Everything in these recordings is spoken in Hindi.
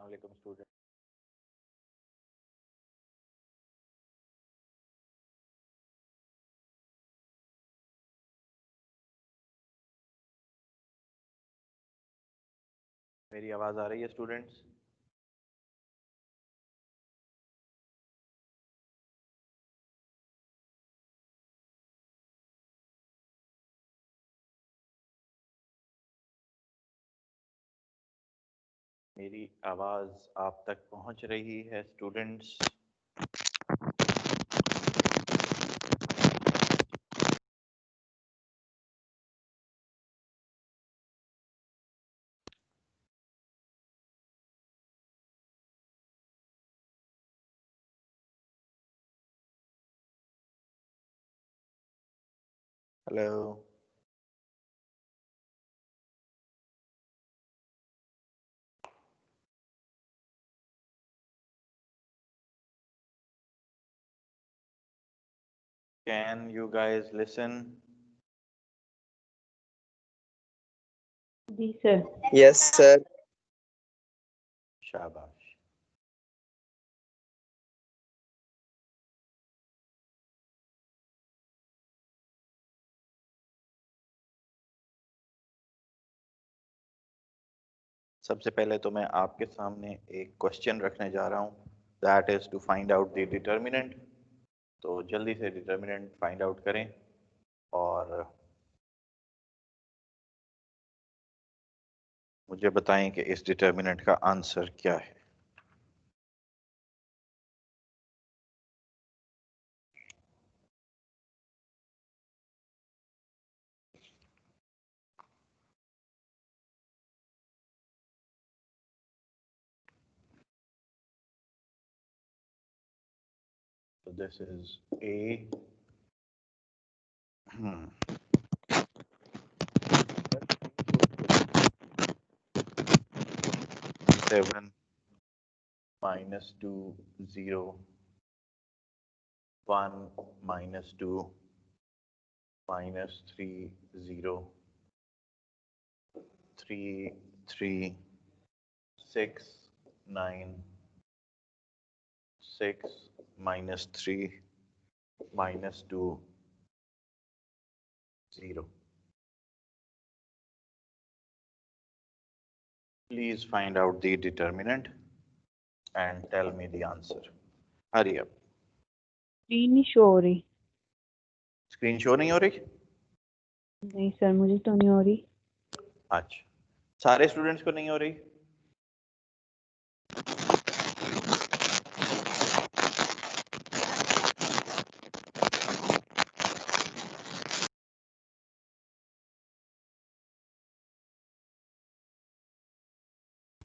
Assalamualaikum student. मेरी आवाज आ रही है स्टूडेंट्स? मेरी आवाज आप तक पहुंच रही है students? Hello. Can you guys listen? जी सर। Yes sir. शाबाश। सबसे पहले तो मैं आपके सामने एक क्वेश्चन रखने जा रहा हूँ, that is to find out the determinant. तो जल्दी से डिटर्मिनेंट फाइंड आउट करें और मुझे बताएं कि इस डिटर्मिनेंट का आंसर क्या है। So this is A. 7 minus 2 0 1 minus 2 minus 3 0 3 3 6 9 6 minus 3 minus 2 0. Please find out the determinant and tell me the answer. Hurry up. Screen नहीं शो हो रही। स्क्रीन शो नहीं हो रही? नहीं सर, मुझे तो नहीं हो रही। अच्छा, सारे स्टूडेंट्स को नहीं हो रही?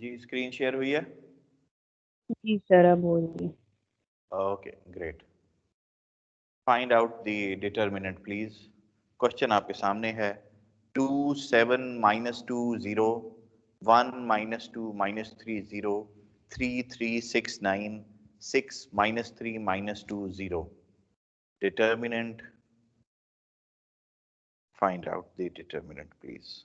जी स्क्रीन शेयर हुई है? जी सर, अब हो रही है। Okay great. Find out the determinant please. Question आपके सामने है। 2 7 minus 2 0 1 minus 2 minus 3 0 3 3 6 9 6 minus 3 minus 2 0. Determinant. Find out the determinant please.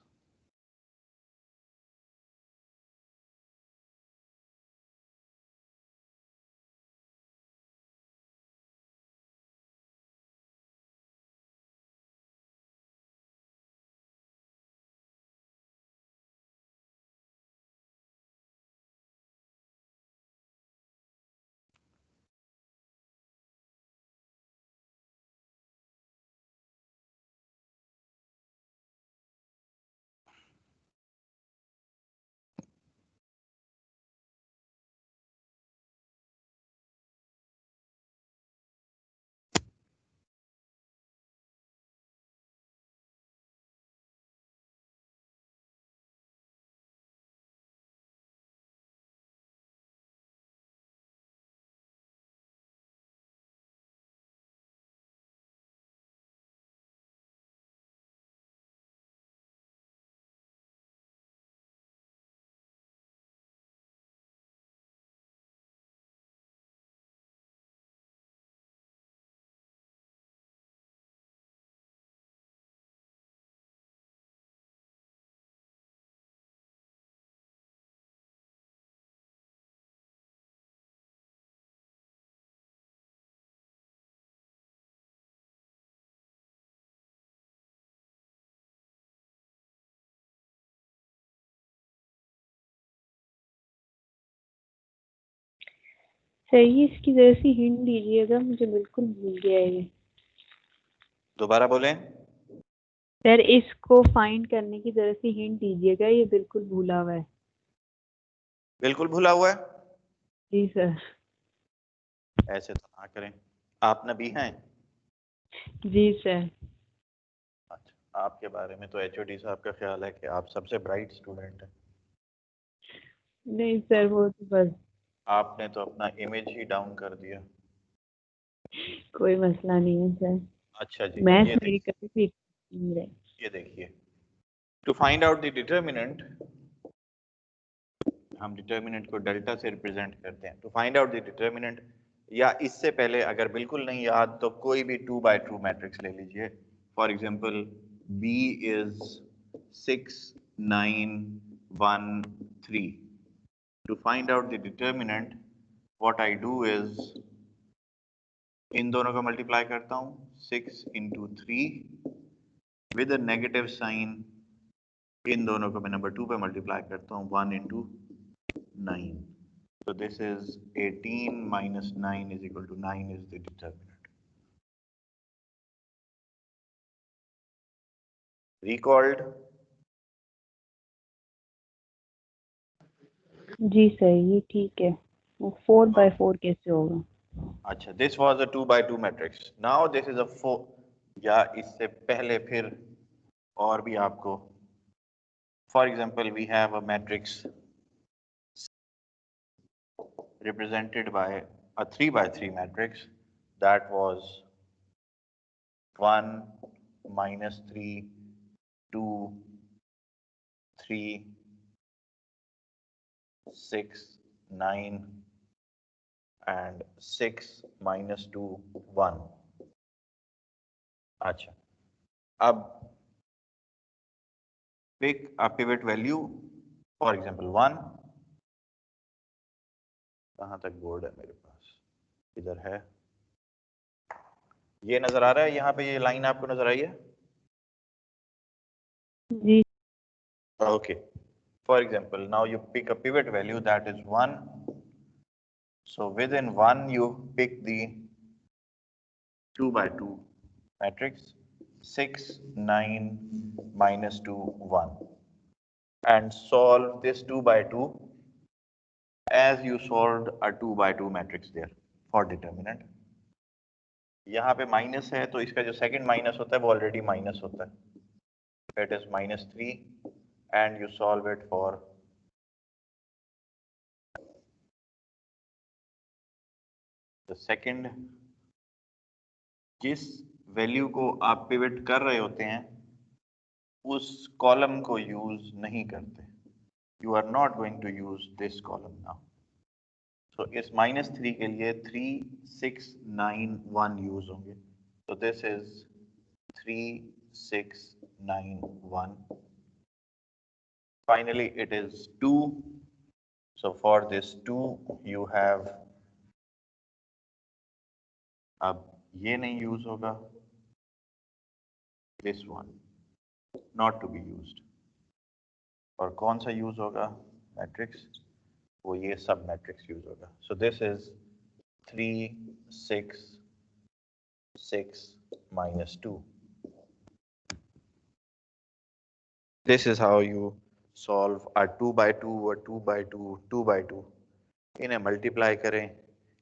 Sir ये इसकी जरा सी हिंट दीजिएगा, मुझे बिल्कुल भूल गया है ये। दोबारा बोलें। सर इसको फाइंड करने की जरा सी हिंट दीजिएगा, ये बिल्कुल भूला हुआ है। बिल्कुल भूला हुआ है? जी सर। ऐसे तो ना करें, आप नबी हैं? जी सर। अच्छा, आपके बारे में तो एचओडी साहब का ख्याल है कि आप सबसे ब्राइट स्टूडेंट हैं। नहीं सर, वो तो बस आपने तो अपना इमेज ही डाउन कर दिया। कोई मसला नहीं है सर। अच्छा जी, मैथ्स मेरी कभी भी नहीं रही। ये देखिए, to find out the determinant, हम डिटर्मिनेंट को डेल्टा से रिप्रेजेंट करते हैं। To find out the determinant, या इससे पहले अगर बिल्कुल नहीं याद तो कोई भी 2x2 मैट्रिक्स ले लीजिए। For example B is 6 9 1 3। To find out the determinant, what I do is इन दोनों का मल्टीप्लाई करता हूँ, 6 into 3 with a negative sign. इन दोनों को मैं नंबर 2 पे मल्टीप्लाई करता हूँ, 1 into 9. So this is 18 minus 9 is equal to 9 is the determinant. Recalled? जी सर, ये ठीक है। वो 4x4 कैसे होगा? अच्छा, this was a 2x2 matrix. Now this is a 4, या इससे पहले फिर और भी आपको, for example we have a matrix represented by a 3x3 matrix that was 1 minus 3 2 3 6 9 and 6 minus 2 1. अच्छा, अब pick a pivot value, for example 1. कहाँ तक बोर्ड है मेरे पास? इधर है, ये नजर आ रहा है, यहाँ पे ये लाइन आपको नजर आई है? जी। Okay, for example now you pick a pivot value that is 1. So within 1 you pick the 2x2 matrix, 6 9 minus 2 1, and solve this 2x2 as you solved a 2x2 matrix there for determinant. यहाँ पे माइनस है तो इसका जो सेकंड माइनस होता है वो ऑलरेडी माइनस होता है, it is -3, and you solve it for the second. जिस वैल्यू को आप पिवट कर रहे होते हैं उस कॉलम को यूज नहीं करते, you are not going to use this column now. तो इस -3 के लिए 3 6 9 1 यूज होंगे, तो this is 3 6 9 1. Finally it is 2, so for this 2 you have, अब ये नहीं यूज होगा, this one not to be used, और कौन सा यूज होगा मैट्रिक्स? वो ये सब मैट्रिक्स यूज होगा। So this is 3 6 6 minus 2. This is how you solve a 2x2 or 2x2 2x2. इन्हें मल्टीप्लाई करें,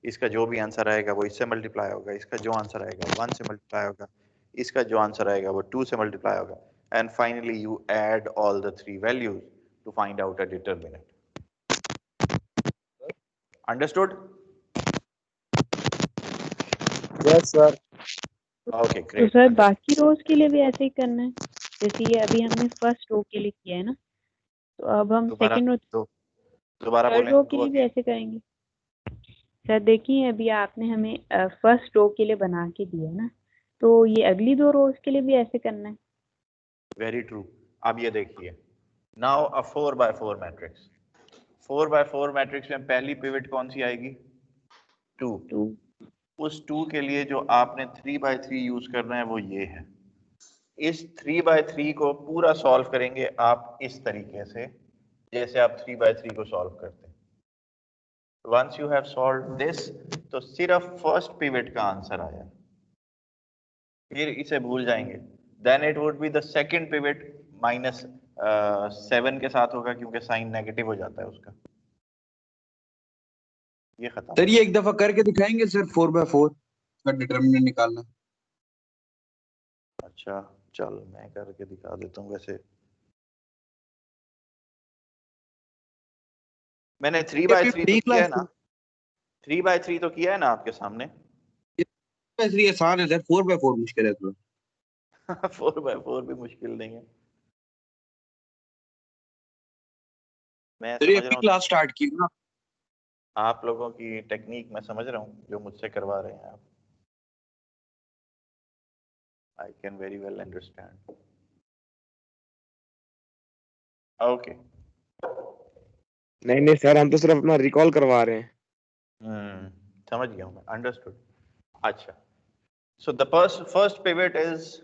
इसका जो भी आंसर आएगा वो इससे मल्टीप्लाई होगा, इसका जो आंसर आएगा 1 से मल्टीप्लाई होगा, इसका जो आंसर आएगा वो 2 से मल्टीप्लाई होगा, and finally you add all the 3 values to find out a determinant. Understood? Yes sir. Okay तो ग्रेट. सर बाकी रोज के लिए भी ऐसे ही करना है, जैसे ये अभी हमने फर्स्ट रो के लिए किया है ना, तो अब हम दोबारा सेकंड रो दोबारा थर्ड बोलें रो के वो लिए भी ऐसे करेंगे। सर देखिए अभी आपने हमें फर्स्ट रो के लिए बना के दिया ना, तो ये अगली 2 रोज के लिए भी ऐसे करना है। Very true. अब ये देखिए, नाउ अ 4x4 मैट्रिक्स, 4x4 मैट्रिक्स में पहली पिवट कौन सी आएगी? 2. 2। उस 2 के लिए जो आपने 3x3 यूज करना है वो ये है। इस 3x3 को पूरा सॉल्व करेंगे आप इस तरीके से जैसे आप 3x3 को सॉल्व करते हैं। Once you have solve this तो सिर्फ फर्स्ट पिवट का आंसर आया, फिर इसे भूल जाएंगे। Then it would be the second pivot -7 के साथ होगा क्योंकि साइन नेगेटिव हो जाता है उसका। ये खत्म। सर ये एक दफा करके दिखाएंगे सर 4/4 का डिटरमिनेंट निकालना। अच्छा चल मैं करके दिखा देता हूँ। वैसे मैंने 3/3 तो किया है ना, 3/3 तो किया है ना आपके सामने। 3 आसान है सर, 4/4 मुश्किल है थोड़ा। 4/4 भी मुश्किल नहीं है। मैं सर ये समझ अभी रहा हूँ क्लास स्टार्ट की ना। आप लोगों की टेक्निक मैं समझ रहा हूँ जो मुझसे करवा रहे हैं आप। I can very well understand. Okay नहीं सर, हम तो सिर्फ अपना रिकॉल करवा रहे हैं। समझ गया हूँ मैं, अंडरस्टूड। अच्छा so the first pivot is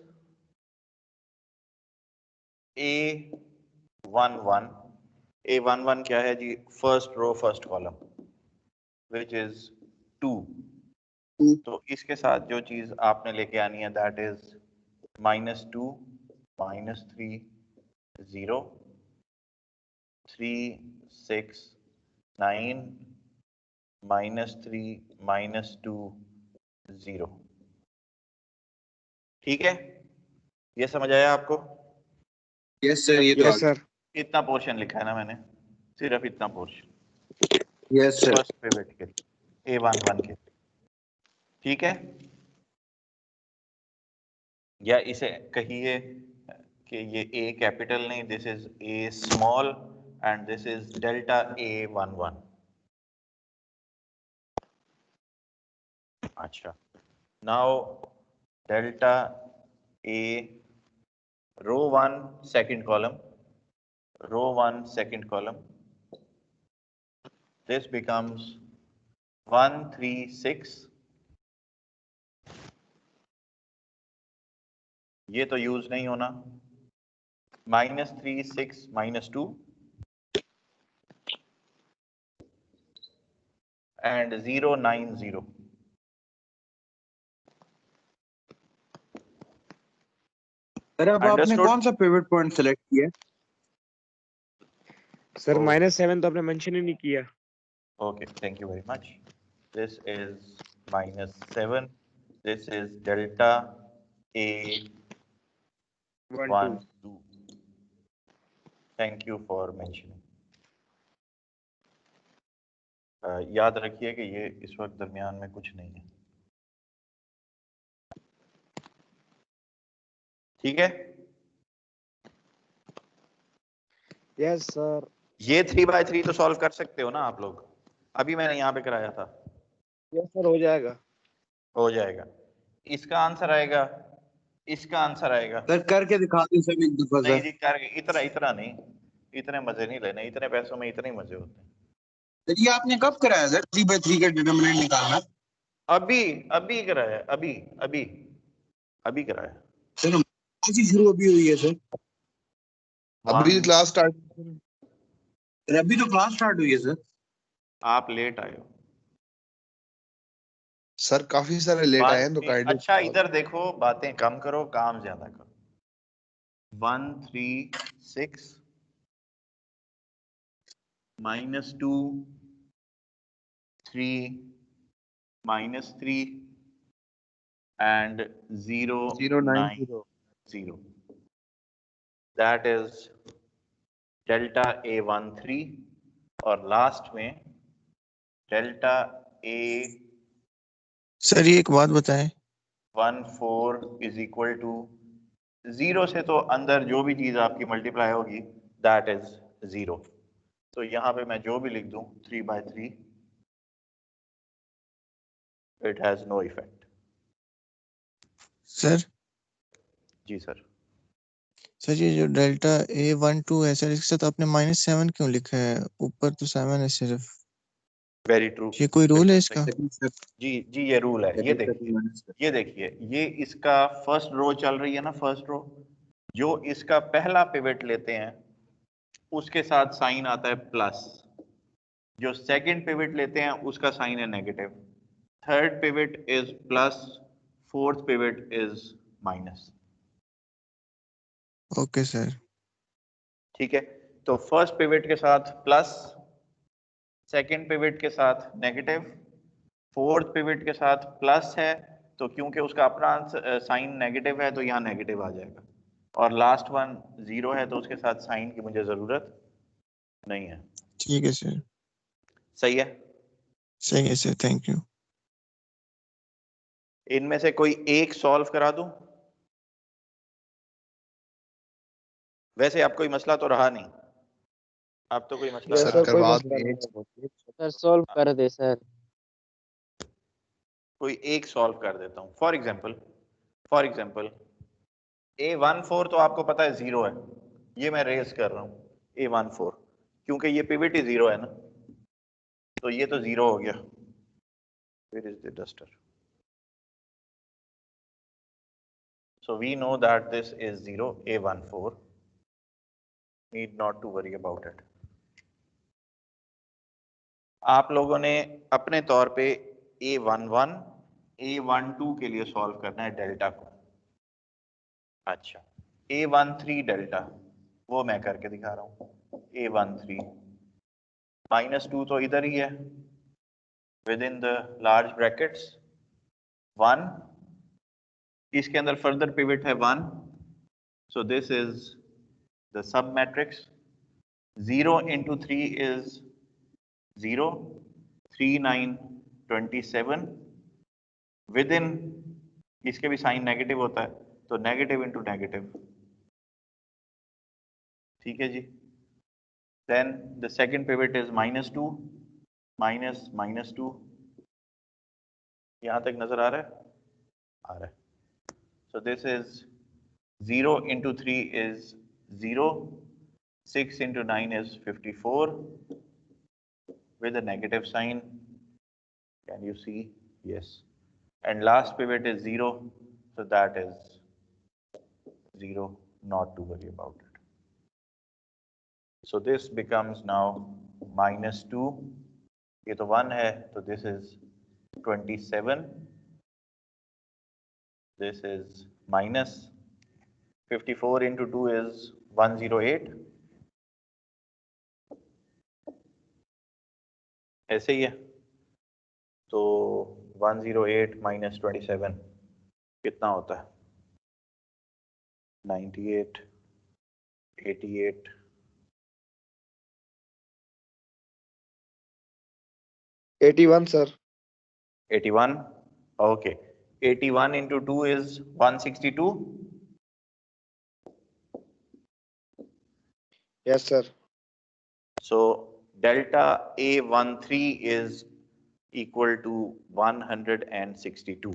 A11। A11 क्या है जी? First row first column which is 2। तो इसके साथ जो चीज आपने लेके आनी है दैट इज -2 -3 0 3 6 9 -3 -2 0। ठीक है, ये समझ आया आपको? यस सर, ये तो यस सर। इतना पोर्शन लिखा है ना मैंने, सिर्फ इतना portion yes sir. First pivot के लिए A11 के। ठीक है, या इसे कहिए कि ये A कैपिटल नहीं, this is A small and this is delta A11। अच्छा now delta A row 1 second column, row 1 second column, this becomes 1 3 6। ये तो यूज नहीं होना। -3 6 -2 and 0 9 0। सर अब आपने Understood? कौन सा पिवट पॉइंट सेलेक्ट किया? Sir Oh. -7 तो आपने मेंशन ही नहीं किया। Okay, thank you very much. This is -7. This is delta A12. Thank you for mentioning. याद रखिए कि ये इस वक्त दरमियान में कुछ नहीं है। ठीक है, यस सर। ये 3/3 तो सॉल्व कर सकते हो ना आप लोग? अभी मैंने यहाँ पे कराया था। यस सर, हो जाएगा। हो जाएगा। इसका आंसर आएगा, इसका आंसर आएगा। सर करके दिखा दो सर एक दफा नहीं सर। जी, करके इतना इतना नहीं, इतने मजे नहीं लेने, इतने पैसों में इतने ही मजे होते हैं। सर ये आपने कब कराया सर 3/3 का डिटरमिनेंट निकालना? अभी अभी कराया, अभी अभी अभी कराया। सर आज ही शुरू अभी हुई है सर। अभी क्लास स्टार्ट। सर अभी तो क्लास स्टार्ट हुई है सर। आप लेट आए हो सर, काफी सारे लेट आए हैं तो काइंड अच्छा इधर देखो, बातें कम करो, काम ज्यादा करो। 1 3 6 -2 3 -3 and 0 9 0। That is delta A13 और लास्ट में डेल्टा A सर ये एक बात बताएं। 14 इज इक्वल टू 0 से तो अंदर जो भी चीज आपकी मल्टीप्लाई होगी दैट इज 0। तो यहाँ पे मैं जो भी लिख दूं 3/3 it has no effect. Sir ji sir. Sir ये जो डेल्टा A12 है सर, इसके साथ आपने -7 क्यों लिखा है? ऊपर तो 7 है सिर्फ। Very true. ये कोई रूल है इसका? जी जी ये रूल है। ये देखिए ये इसका फर्स्ट रो चल रही है ना, फर्स्ट रो जो इसका पहला पिवट लेते हैं उसके साथ साइन आता है प्लस। जो सेकंड पिवट लेते हैं उसका साइन है negative, third pivot is plus, fourth pivot is minus. Okay sir. ठीक है, तो फर्स्ट पिवट के साथ प्लस, सेकंड पिवट के साथ नेगेटिव, फोर्थ पिवट के साथ प्लस है, तो क्योंकि उसका अपना साइन नेगेटिव है तो यहाँ नेगेटिव आ जाएगा, और लास्ट वन जीरो है तो उसके साथ साइन की मुझे जरूरत नहीं है। ठीक है सर। सही है। सही है सर, थैंक यू। इनमें से कोई एक सॉल्व करा दूं? वैसे अब कोई मसला तो रहा नहीं, अब तो कोई मसला यस रहा सर, कोई करवा मसला दो नहीं एक। है। सर सॉल्व कर दे सर। कोई एक सॉल्व कर देता हूं। फॉर एग्जाम्पल A14 तो आपको पता है जीरो है, ये मैं रेज कर रहा हूं A14, क्योंकि ये पिवट ही जीरो है ना, तो ये तो जीरो हो गया। Where is the duster? So we know that this is 0, A14. Need not to worry about it. आप लोगों ने अपने तौर पे A11, A12 के लिए सॉल्व करना है डेल्टा को। अच्छा, A13 डेल्टा वो मैं करके दिखा रहा हूँ। A13 -2 तो इधर ही है, with in the large brackets 1, इसके अंदर फर्दर पिवट है 1, so this is the sub matrix. 0 into 3 is 0, 3 9 27, within इसके भी साइन नेगेटिव होता है तो नेगेटिव इंटू नेगेटिव। ठीक है जी। Then the second pivot is -2, -2। यहां तक नजर आ रहा है? आ रहा है। So this is 0 into 3 is 0, 6 into 9 is 54 with a negative sign. Can you see? Yes. And last pivot is 0, so that is 0, not to worry about it. So this becomes now -2. ये तो 1 है, so this is 27. This is minus 54 into 2 is 108. ऐसे ही है, तो 108 minus 27 कितना होता है? 98, 88, 81 sir. 81. Okay, 81 into 2 is 162. Yes sir. So delta A13 is equal to 162.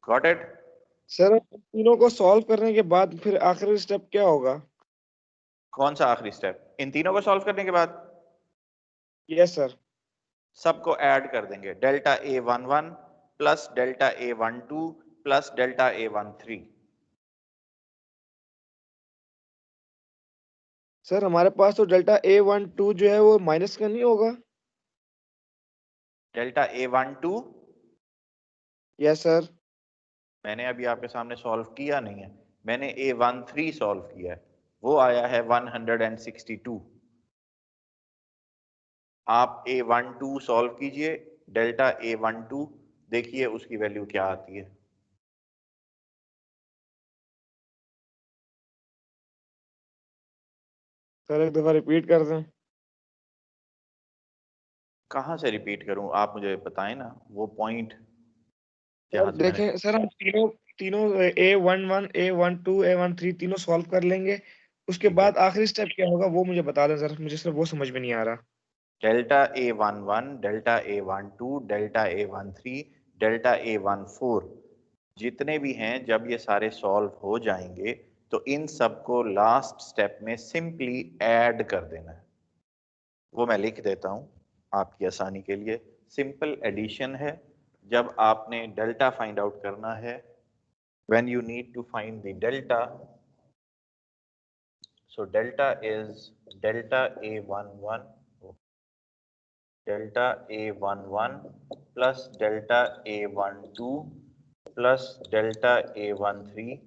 Got it? Sir तीनों को सॉल्व करने के बाद फिर आखिरी स्टेप क्या होगा? कौन सा आखिरी स्टेप? इन तीनों को सॉल्व करने के बाद यस सर। सबको ऐड कर देंगे, delta A11 plus delta A12 plus delta A13। Sir हमारे पास तो डेल्टा A12 जो है वो माइनस का नहीं होगा? Delta A12 yes sir. मैंने अभी आपके सामने सॉल्व किया नहीं है, मैंने A13 सॉल्व किया है, वो आया है 162। आप A12 सॉल्व कीजिए, डेल्टा A12 देखिए उसकी वैल्यू क्या आती है। सर एक दफा रिपीट कर दें। कहाँ से रिपीट करूं, आप मुझे बताएं ना वो पॉइंट सर जहां से मैंने। देखें सर, हम तीनों तीनों A11, A12, A13 तीनों सॉल्व कर लेंगे, उसके ठीक है, बाद आखिरी स्टेप क्या होगा वो मुझे बता दें सर, मुझे सर वो समझ में नहीं आ रहा। Delta A11, delta A12, delta A13, delta A14 जितने भी हैं, जब ये सारे सॉल्व हो जाएंगे तो इन सबको लास्ट स्टेप में सिंपली ऐड कर देना है। वो मैं लिख देता हूं आपकी आसानी के लिए। सिंपल एडिशन है। जब आपने डेल्टा फाइंड आउट करना है, when you need to find the delta, So delta is delta A11, delta A11 plus delta A12 plus delta A13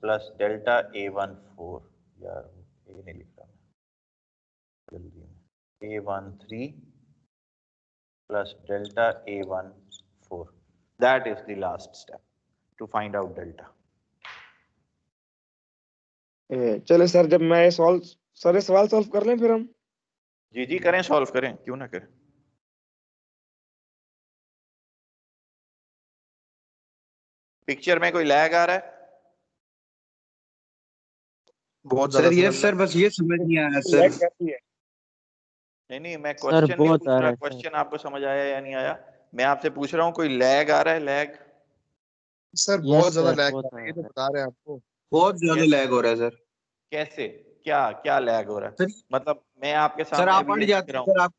plus delta A14. यार ये नहीं लिख रहा मैं जल्दी में, A13 plus delta A14. That is the last step to find out delta. चले सर, जब मैं सारे सवाल सॉल्व कर लें फिर हम। जी जी करें, सॉल्व करें, क्यों ना करें। पिक्चर में कोई लैग आ रहा है? बहुत सर ज्यादा यस सर, बस ये समझ नहीं आ रहा सर। लैग कैसी है? नहीं मैं सर क्वेश्चन नहीं बहुत पूछ आ रहा, रहा है सर। क्वेश्चन आपको समझ आया या नहीं आया, मैं आपसे पूछ रहा हूँ कोई लैग आ रहा है? लैग सर यस बहुत ज्यादा सर लैग बहुत कर रहा आ है, ये तो रहा है। बता रहे हैं आपको। बहुत ज्यादा कैसे लैग हो रहा है सर। कैसे क्या क्या लैग हो रहा है? सर मतलब मैं आपके सर सामने आप अभी पढ़ ये लिख जाते रहा हैं हूँ, सर आप।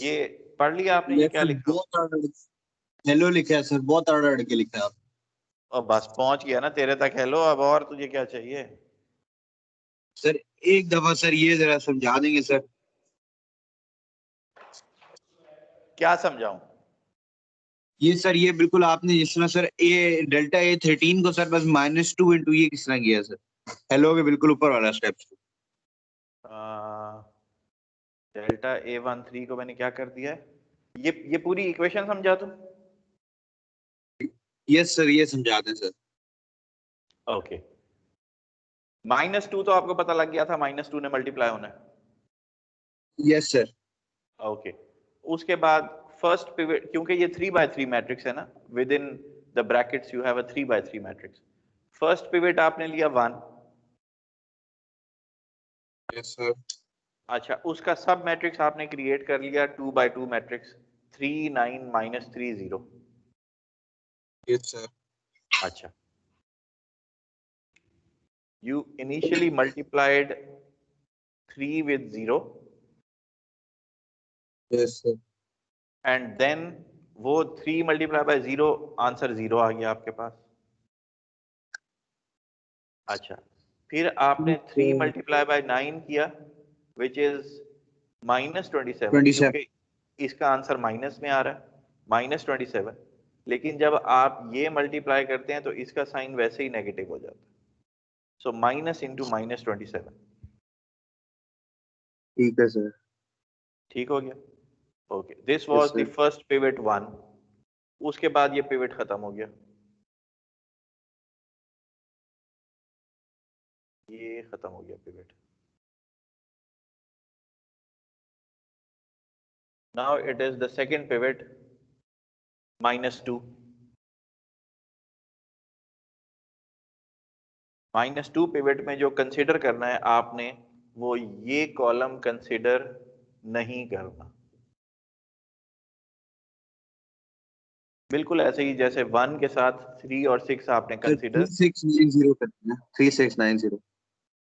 ये पढ़ लिया आपने, ये यस क्या सर, लिखा? बहुत हेलो लिखा है सर, बहुत अड़ के लिखा है आप। और बस पहुंच गया ना तेरे तक, हेलो, अब और तुझे क्या चाहिए? सर एक दफा सर ये जरा समझा देंगे सर। क्या समझाऊं? ये सर ये बिल्कुल आपने जिस तरह सर ए डेल्टा A13 को सर बस -2 इंटू ये किस तरह किया सर, हेलो के बिल्कुल ऊपर वाला स्टेप। डेल्टा A13 को मैंने क्या कर दिया है, ये पूरी इक्वेशन समझा तुम? यस सर ये समझा दें सर। ओके, -2 तो आपको पता लग गया था, -2 ने मल्टीप्लाई होना है। Yes sir. ओके, उसके बाद फर्स्ट पिवट, क्योंकि ये 3 by 3 मैट्रिक्स है ना, with in the brackets you have a 3 by 3 matrix. First pivot आपने लिया 1। Yes sir. अच्छा, उसका सब मैट्रिक्स आपने क्रिएट कर लिया 2 by 2 मैट्रिक्स, 3 9 -3 0। Yes sir. अच्छा, you initially multiplied 3 with 0 yes sir. and then वो 3 multiplied by 0, आंसर 0 आ गया आपके पास। अच्छा, फिर आपने 3 multiplied by 9 किया which is -27, 27। क्योंकि इसका आंसर माइनस में आ रहा है, -27। लेकिन जब आप ये मल्टीप्लाई करते हैं तो इसका साइन वैसे ही नेगेटिव हो जाता है, सो माइनस इंटू -27। ठीक है सर। ठीक हो गया? Okay, this yes was the sir. First pivot 1। उसके बाद ये पिवट खत्म हो गया, ये खत्म हो गया pivot. Now it is the second pivot, -2। -2 pivot में जो कंसीडर करना है आपने, वो ये कॉलम कंसीडर नहीं करना, बिल्कुल ऐसे ही जैसे 1 के साथ 3 और 6 आपने सर कंसीडर। 3690 करते हैं, 3690।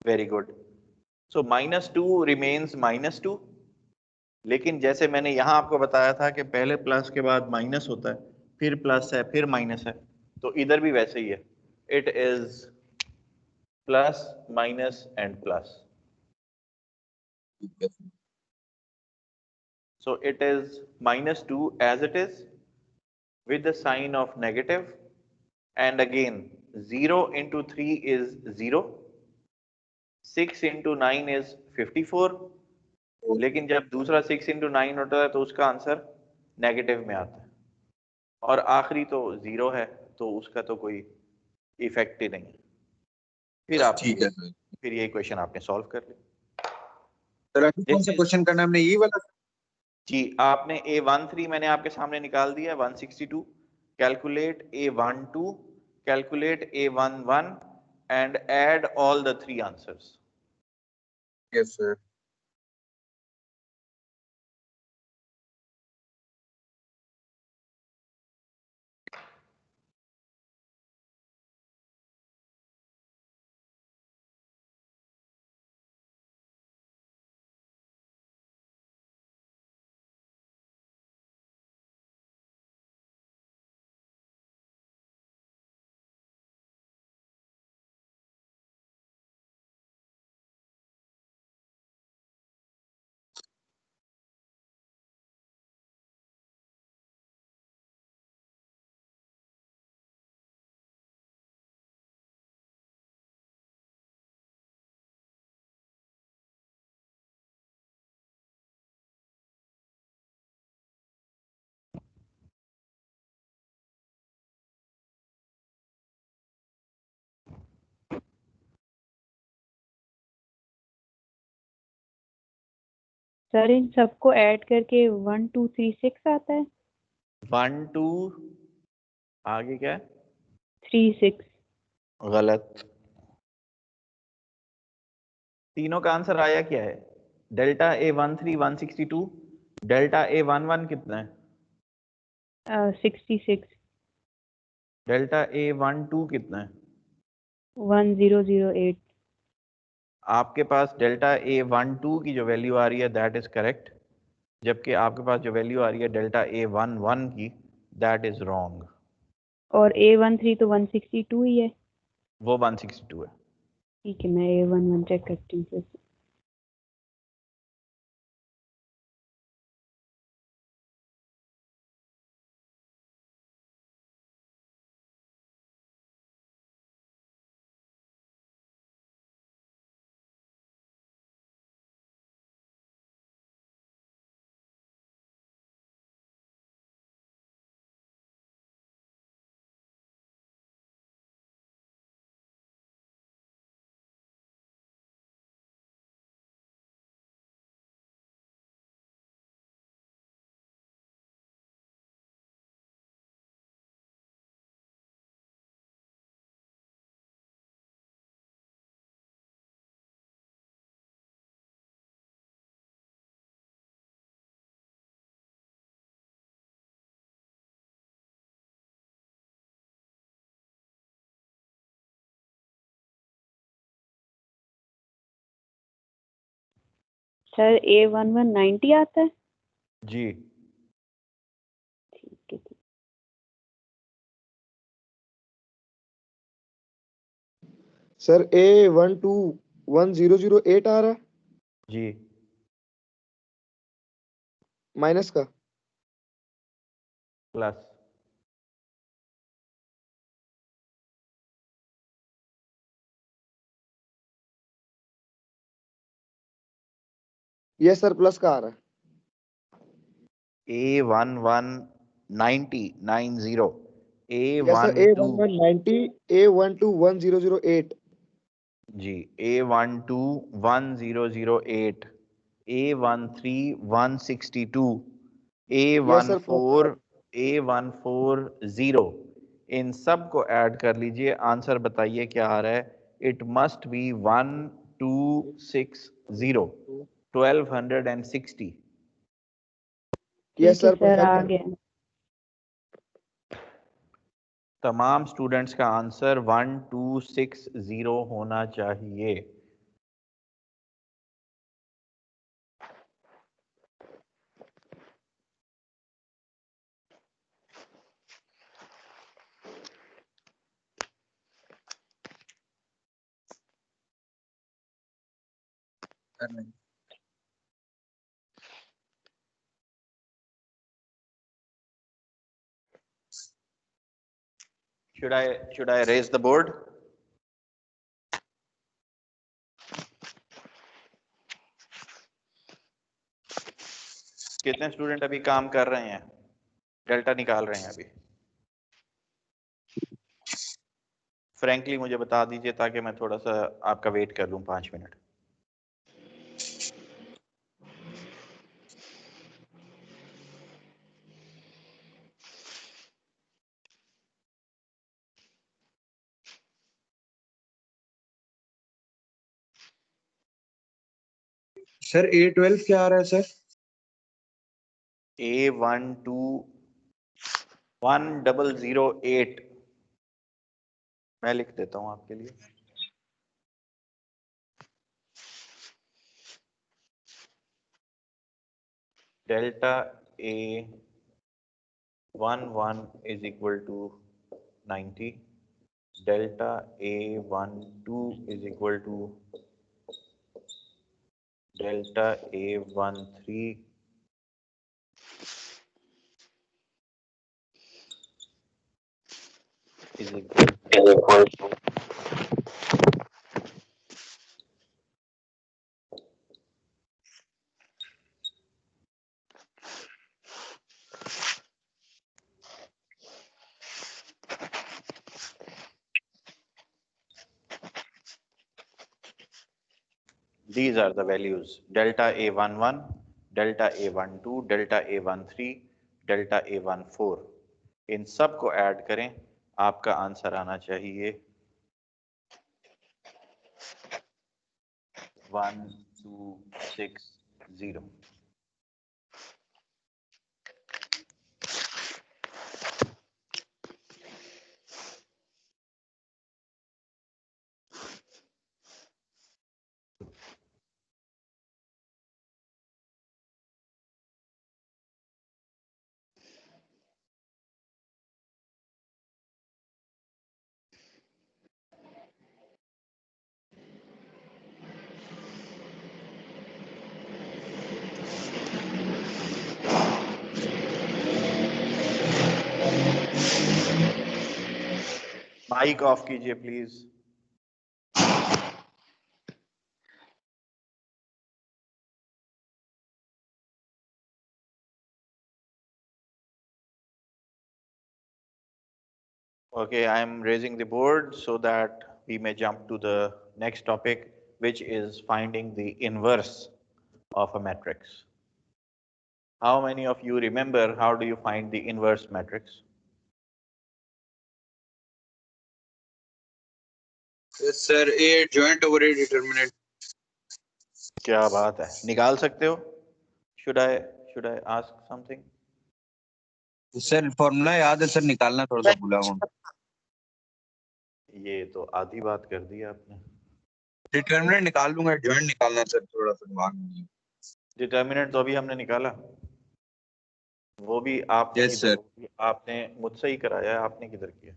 Very good. सो -2 रिमेन्स -2, लेकिन जैसे मैंने यहां आपको बताया था कि पहले प्लस के बाद माइनस होता है, फिर प्लस है, फिर माइनस है, तो इधर भी वैसे ही है, it is plus minus and plus. So it is -2 as it is with the sign of negative, and again 0 into 3 is 0, 6 into 9 is 54, लेकिन जब दूसरा 6 into 9 होता है तो उसका आंसर नेगेटिव में आता है, और आखिरी तो 0 है तो उसका तो कोई इफेक्ट ही नहीं है। फिर आपने ठीक है सर। फिर ये इक्वेशन आपने सॉल्व कर ली। सर अभी कौन सा क्वेश्चन करना है हमने, ये वाला? जी, आपने A13 मैंने आपके सामने निकाल दिया 162, calculate A12, calculate A11 and add all the 3 answers. Yes sir. Sir इन सबको ऐड करके 1236 आता है। 1 2 आगे क्या है? 36। गलत। तीनों का आंसर आया क्या है? डेल्टा ए 13 162, डेल्टा ए 11 कितना है? 66। डेल्टा ए 12 कितना है? 1008। आपके पास डेल्टा ए 12 की जो वैल्यू आ रही है दैट इज करेक्ट, जबकि आपके पास जो वैल्यू आ रही है डेल्टा ए 11 की दैट इज रॉन्ग। और A13 तो 162 ही है। वो 162 है। ठीक है, मैं A11 चेक करती हूँ फिर से। सर A11 90 आता है। जी ठीक है। सर A121008 आ रहा है जी माइनस का। प्लस। ये सर प्लस का आ रहा है। A1190 90 yes sir A12 A1190 A121008। जी A12 1008, A13 162, yes sir plus का। A14 A140, इन सब को ऐड कर लीजिए, आंसर बताइए क्या आ रहा है। It must be 1260 1260। यस ठीक है सर सर, है आ सर। गया। तमाम स्टूडेंट्स का आंसर 1260 होना चाहिए। Should I raise the board? कितने स्टूडेंट अभी काम कर रहे हैं, डेल्टा निकाल रहे हैं अभी? फ्रैंकली मुझे बता दीजिए ताकि मैं थोड़ा सा आपका वेट कर लूं 5 मिनट। सर A12 क्या आ रहा है सर? A12 1008 मैं लिख देता हूं आपके लिए। Delta A11 is equal to 90, delta A12 is equal to delta A13 is equal to these are the values: delta A11, delta A12, delta A13, delta A14, इन सब को ऐड करें, आपका आंसर आना चाहिए 1260। माइक ऑफ कीजिए please. Okay, I am raising the board so that we may jump to the next topic, which is finding the inverse of a matrix. How many of you remember how do you find the inverse matrix? Yes, sir. A joint over A determinant. क्या बात है, निकाल सकते हो? Should I ask something? Sir formula याद है सर, निकालना थोड़ा सा भूला हूँ। ये तो आधी बात कर दी आपने। डिटरमिनेंट निकाल लूंगा, जॉइंट निकालना सर थोड़ा सा दिमाग में। डिटर्मिनेंट तो अभी हमने निकाला, वो भी आपने Yes, sir. आपने मुझसे ही कराया है, आपने किधर किया?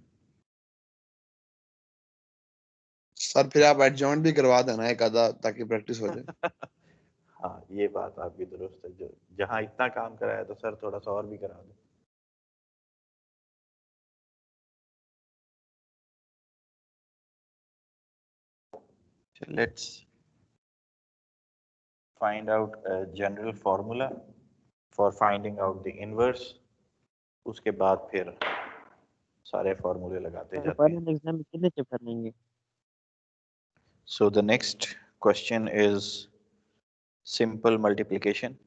सर फिर आप एडजॉइंट भी करवा देना एक आधा, ताकि प्रैक्टिस हो जाए। हाँ, ये बात आपकी दुरुस्त है, जो जहाँ इतना काम कराया तो सर थोड़ा सा और भी करा दो। Let's find out a general formula for finding out the inverse. उसके बाद फिर सारे फॉर्मूले लगाते जाते हैं। फाइनल एग्जाम में कितने चैप्टर लेंगे? So the next question is simple multiplication.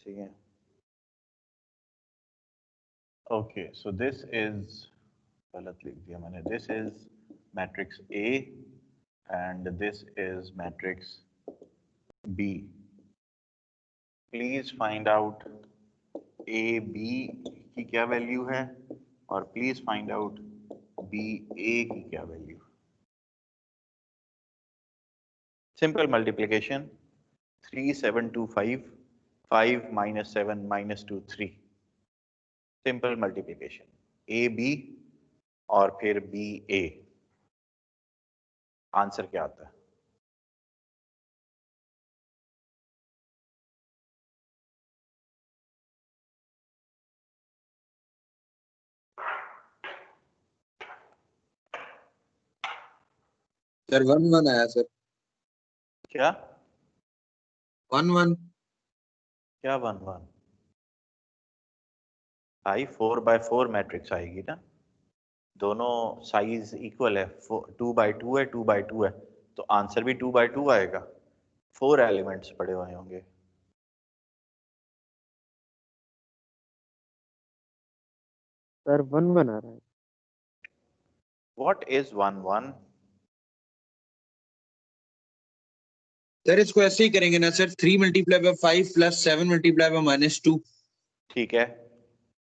ठीक है। Okay, so this is, गलत लिख दिया मैंने, this is matrix A and this is matrix B. Please find out A B की क्या वैल्यू है और please find out B A की क्या value. Simple multiplication, 3 7 2 5, 5 minus 7 minus 2 3। Simple multiplication, A B और फिर बी ए। आंसर क्या आता है? सर 1 1 आया सर। क्या 1 1? क्या 1 1 आई 4 by 4 मैट्रिक्स आएगी ना, दोनों साइज इक्वल है, 2 by 2 है, 2 by 2 है, तो आंसर भी 2 by 2 आएगा। 4 एलिमेंट्स पड़े हुए होंगे। सर 1 1 आ रहा है। What is 1 1? सर इसको ऐसे ही करेंगे ना sir, 3 multiplied by 5 plus 7 multiplied by -2। ठीक है,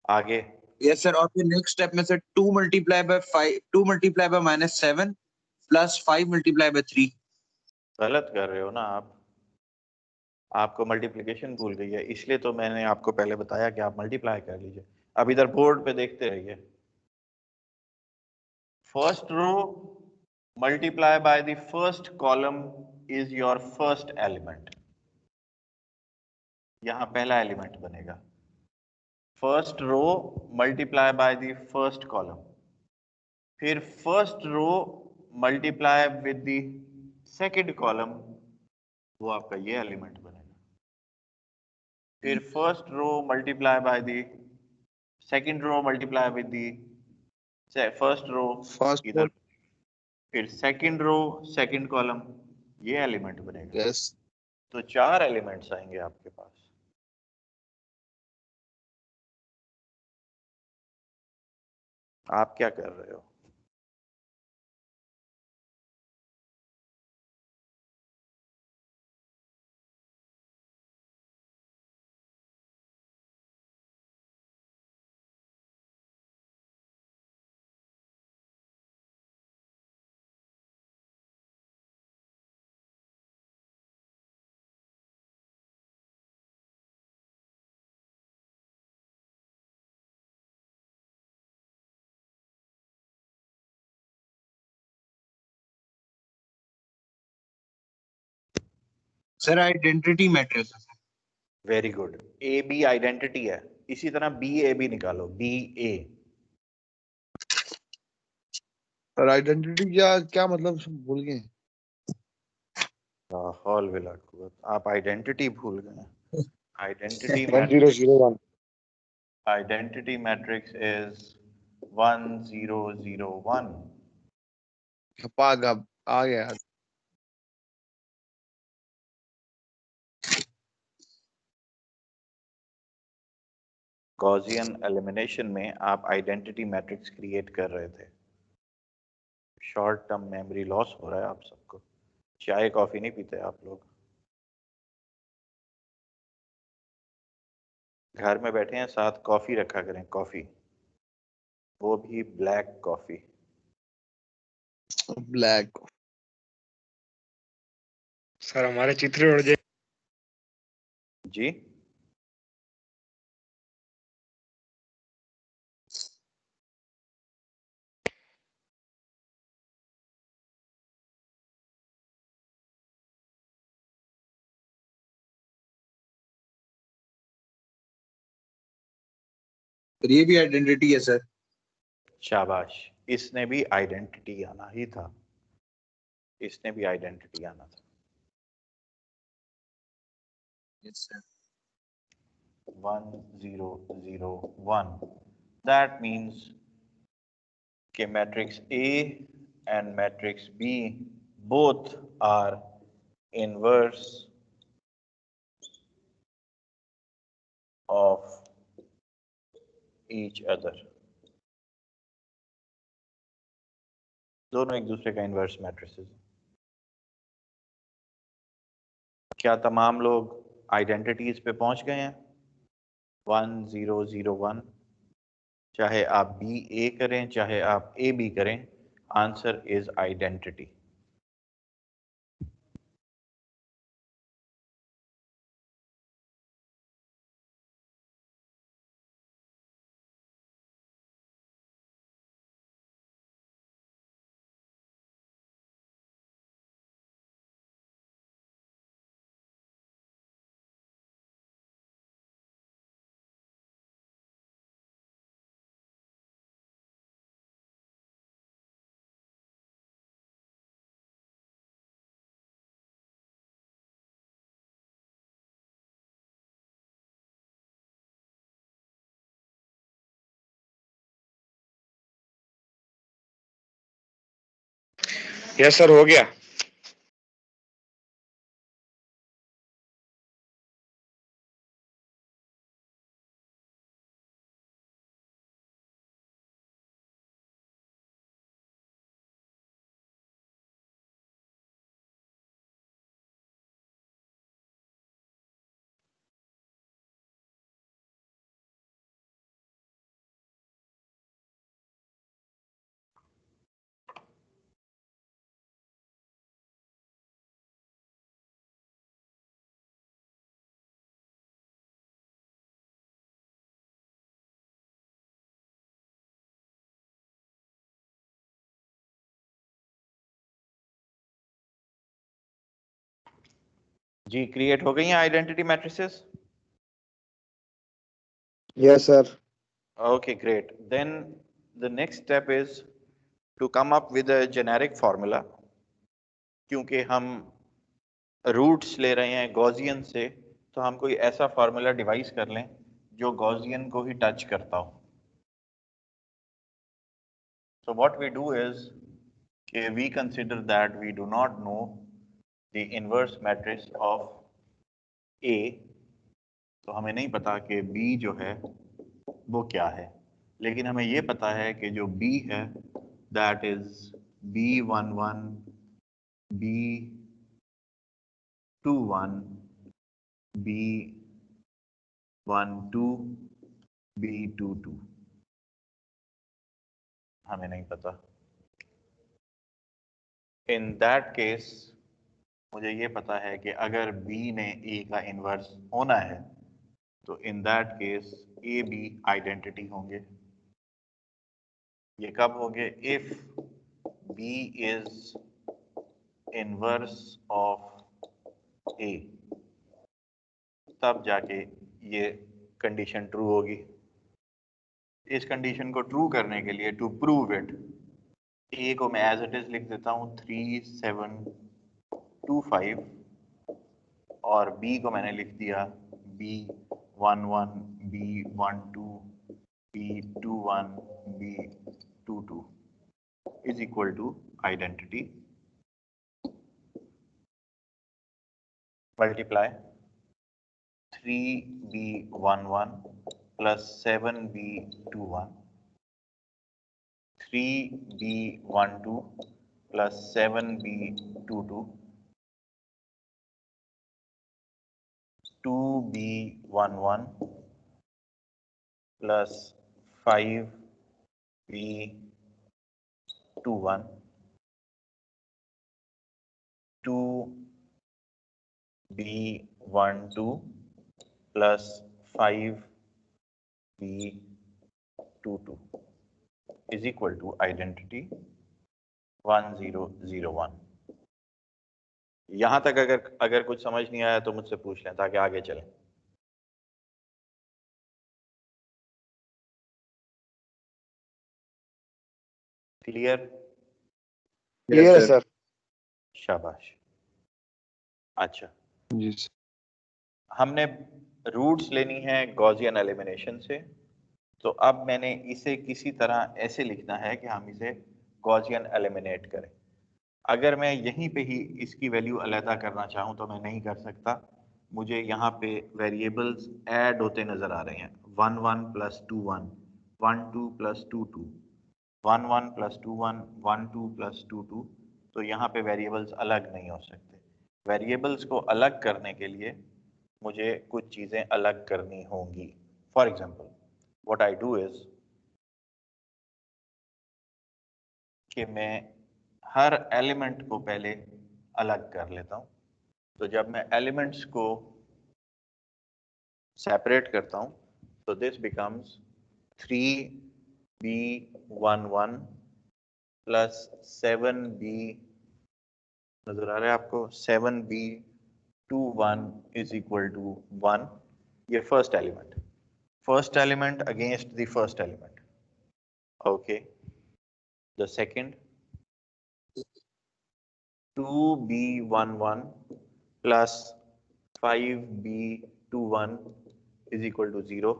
आगे। यस सर, और फिर नेक्स्ट स्टेप में sir 2 multiplied by 5, 2 multiplied by -7 plus 5 multiplied by 3। गलत कर रहे हो ना आप, आपको मल्टीप्लिकेशन भूल गई है, इसलिए तो मैंने आपको पहले बताया कि आप मल्टीप्लाई कर लीजिए। अब इधर बोर्ड पे देखते रहिए। First row multiply by the first column is your first element. यहां पहला एलिमेंट बनेगा। First row multiply by the first column, फिर first row multiply with the second column, वो आपका ये एलिमेंट बनेगा। फिर first row multiply by the second row multiply with the first row first इधर, फिर सेकंड रो सेकंड कॉलम, ये एलिमेंट बनेगा। यस तो 4 एलिमेंट्स आएंगे आपके पास। आप क्या कर रहे हो? Sir identity matrix. Very good. A B identity है, इसी तरह बी ए भी निकालो, बी ए। और आइडेंटिटी क्या क्या मतलब भूल गए? हॉल विला आप आइडेंटिटी भूल गए। Identity 1001 identity matrix is 1001। पाग आ गया। गॉसियन एलिमिनेशन में आप आइडेंटिटी मैट्रिक्स क्रिएट कर रहे थे। शॉर्ट टर्म मेमोरी लॉस हो रहा है आप सबको। चाय कॉफी नहीं पीते आप लोग? घर में बैठे हैं, साथ कॉफी रखा करें, कॉफी, वो भी ब्लैक कॉफी। ब्लैक सर हमारे चित्र उड़ जाए। जी ये भी आइडेंटिटी है सर। शाबाश, इसने भी आइडेंटिटी आना ही था, इसने भी आइडेंटिटी आना था। Yes sir. 1001, that means कि matrix A and matrix B both are inverse of each other। दोनों एक दूसरे का इनवर्स मैट्रिसेस। क्या तमाम लोग आइडेंटिटीज पे पहुंच गए हैं? 1001, चाहे आप बी ए करें चाहे आप ए बी करें, answer is identity. Yes sir, हो गया। जी क्रिएट हो गई हैं identity matrices? Yes sir. Okay, great. Then the next step is to come up with a generic formula, क्योंकि हम रूट्स ले रहे हैं गॉसियन से, तो हम कोई ऐसा फार्मूला डिवाइस कर लें जो गॉसियन को ही टच करता हो. So what we do is we consider that we do not know the inverse matrix of A, तो हमें नहीं पता कि B जो है वो क्या है, लेकिन हमें ये पता है कि जो B है that is B11, B21, B12, B22. हमें नहीं पता. In that case मुझे ये पता है कि अगर B ने A का इन्वर्स होना है तो in that case A B identity होंगे. ये कब होंगे? If B is inverse of A, तब जाके ये कंडीशन ट्रू होगी. इस कंडीशन को ट्रू करने के लिए टू प्रूव इट, A को मैं एज इट इज लिख देता हूँ 3725 और B को मैंने लिख दिया B11, B12, B21, B22 is equal to identity multiply 3B11 plus 7B21, 3B12 plus 7B22, 2B11 plus 5B21, 2B12 plus 5B22 is equal to identity 1001. यहां तक अगर कुछ समझ नहीं आया तो मुझसे पूछ लें ताकि आगे चलें. क्लियर? क्लियर है सर. शाबाश. अच्छा, जी हमने रूट्स लेनी है गॉसियन एलिमिनेशन से, तो अब मैंने इसे किसी तरह ऐसे लिखना है कि हम इसे गॉसियन एलिमिनेट करें. अगर मैं यहीं पे ही इसकी वैल्यू अलहदा करना चाहूँ तो मैं नहीं कर सकता. मुझे यहाँ पे वेरिएबल्स ऐड होते नजर आ रहे हैं. 1 1 प्लस 2 1, 1 2 प्लस 2 2, 1 1 प्लस 2 1, 1 2 प्लस 2 2. तो यहाँ पे वेरिएबल्स अलग नहीं हो सकते. वेरिएबल्स को अलग करने के लिए मुझे कुछ चीज़ें अलग करनी होंगी. For example what I do is कि मैं हर एलिमेंट को पहले अलग कर लेता हूँ. तो जब मैं एलिमेंट्स को सेपरेट करता हूँ तो this becomes 3B11 plus 7B, नजर आ रहा है आपको, 7B21 इज इक्वल टू 1. ये first element against the first element. Okay, the second 2B11 plus 5B21 is equal to 0.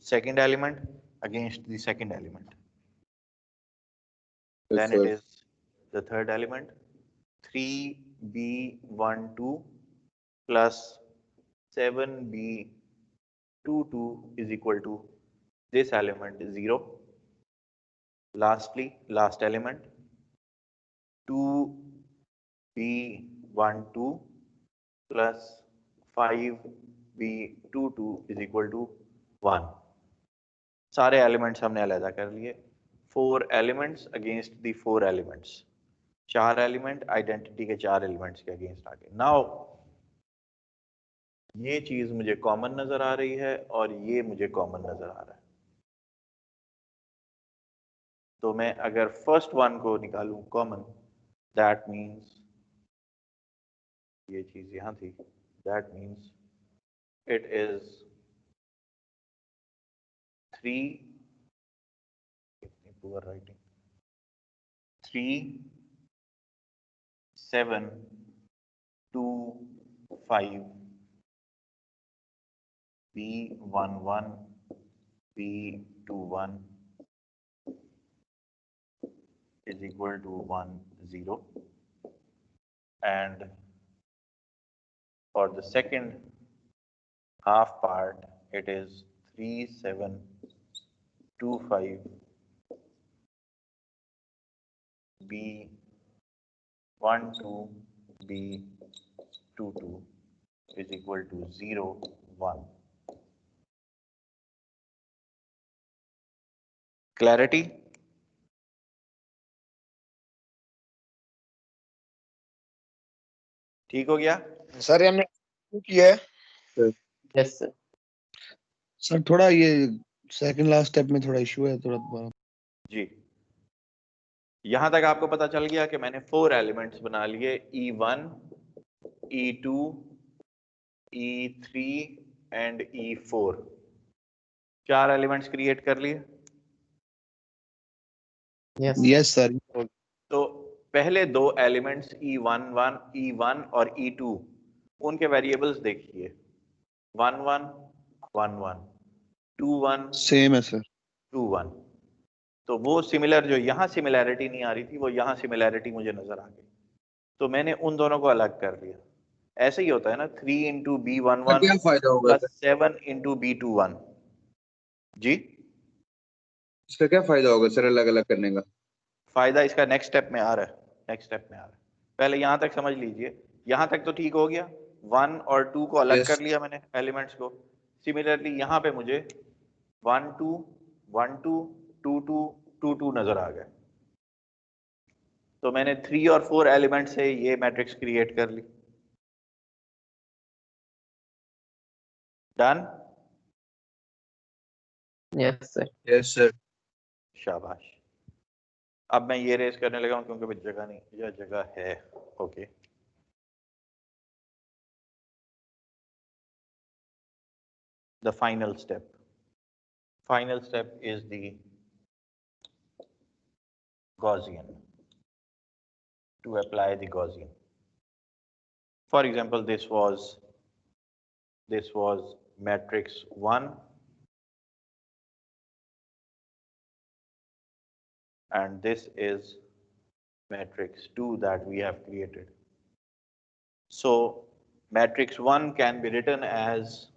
Second element against the second element. Then it is the third element 3B12 plus 7B22 is equal to this element 0. Lastly, last element 2B12 plus 5B22 is equal to 1. सारे एलिमेंट्स हमने अलग कर लिए. 4 elements against the 4 elements. 4 element identity के 4 एलिमेंट्स के अगेंस्ट आ गए. नाउ ये चीज मुझे कॉमन नजर आ रही है और ये मुझे कॉमन नजर आ रहा है. तो मैं अगर फर्स्ट वन को निकालूं कॉमन, दैट मीन्स ये चीज यहां थी, that means it is 3, poor writing, 3 7 2 5 B11 B21 is equal to 1 0, and for the second half part it is 3 7 2 5 B12 B22 is equal to 0 1. Clarity? ठीक हो गया? सर ये हमने किया है यस सर। सर थोड़ा ये सेकंड लास्ट स्टेप में थोड़ा इशू है थोड़ा दोबारा। जी, यहां तक आपको पता चल गया कि मैंने 4 एलिमेंट्स बना लिए, E1, E2, E3 and E4। 4 elements create कर लिए। Yes yes sir. तो पहले 2 एलिमेंट्स E1 और E2, उनके वेरिएबल्स देखिए, 1 1 1 1 2 1 सेम है सर। 2 1। तो वो सिमिलर, जो यहाँ सिमिलैरिटी नहीं आ रही थी, वो यहाँ सिमिलैरिटी मुझे नजर आ गई, तो मैंने उन दोनों को अलग कर लिया। ऐसे ही होता है ना, 3 इंटू B11 क्या फायदा होगा प्लस 7 इंटू B21। जी, इसका क्या फायदा होगा सर अलग अलग करने का? फायदा इसका नेक्स्ट स्टेप में आ रहा है, नेक्स्ट स्टेप में आ रहा है। पहले यहाँ तक समझ लीजिए, यहाँ तक तो ठीक हो गया, 1 और 2 को अलग Yes. कर लिया मैंने एलिमेंट्स को। सिमिलरली यहाँ पे मुझे 1 2 1 2 2 2 2 2 नजर आ गए, तो मैंने 3 और 4 एलिमेंट से ये मैट्रिक्स क्रिएट कर ली। Done? Yes sir. Yes sir. शाबाश। अब मैं ये रेस करने लगा हूं क्योंकि अभी जगह नहीं, यह जगह है। Okay, the final step. Final step is the Gaussian, to apply the Gaussian. For example, this was matrix 1 and this is matrix 2 that we have created. So matrix 1 can be written as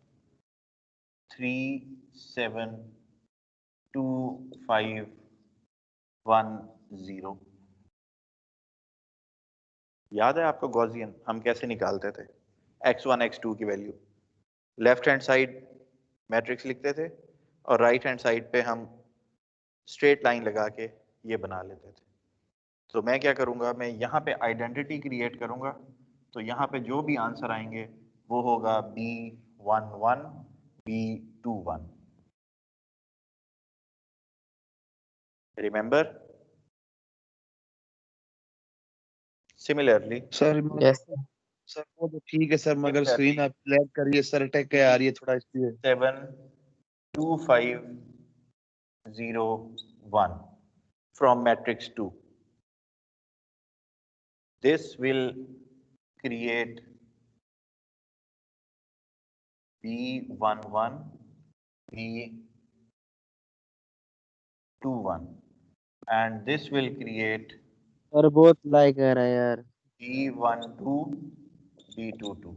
3 7 2 5 1 0। याद है आपको गॉसियन हम कैसे निकालते थे? x1 x2 की value left hand side matrix लिखते थे और राइट हैंड साइड पे हम स्ट्रेट लाइन लगा के ये बना लेते थे। तो मैं क्या करूंगा, मैं यहाँ पे आइडेंटिटी क्रिएट करूंगा, तो यहाँ पे जो भी आंसर आएंगे वो होगा B11 B21। Remember? Similarly sir yes sir वो तो ठीक है सर, मगर Similarly. स्क्रीन आप ब्लैक करिए सर, अटैक के आ रही है थोड़ा इसलिए। 7 2 5 0 1 from matrix 2. This will create B11 B21 and this will create sir बहुत लाइक कर रहा है यार। B12 B22।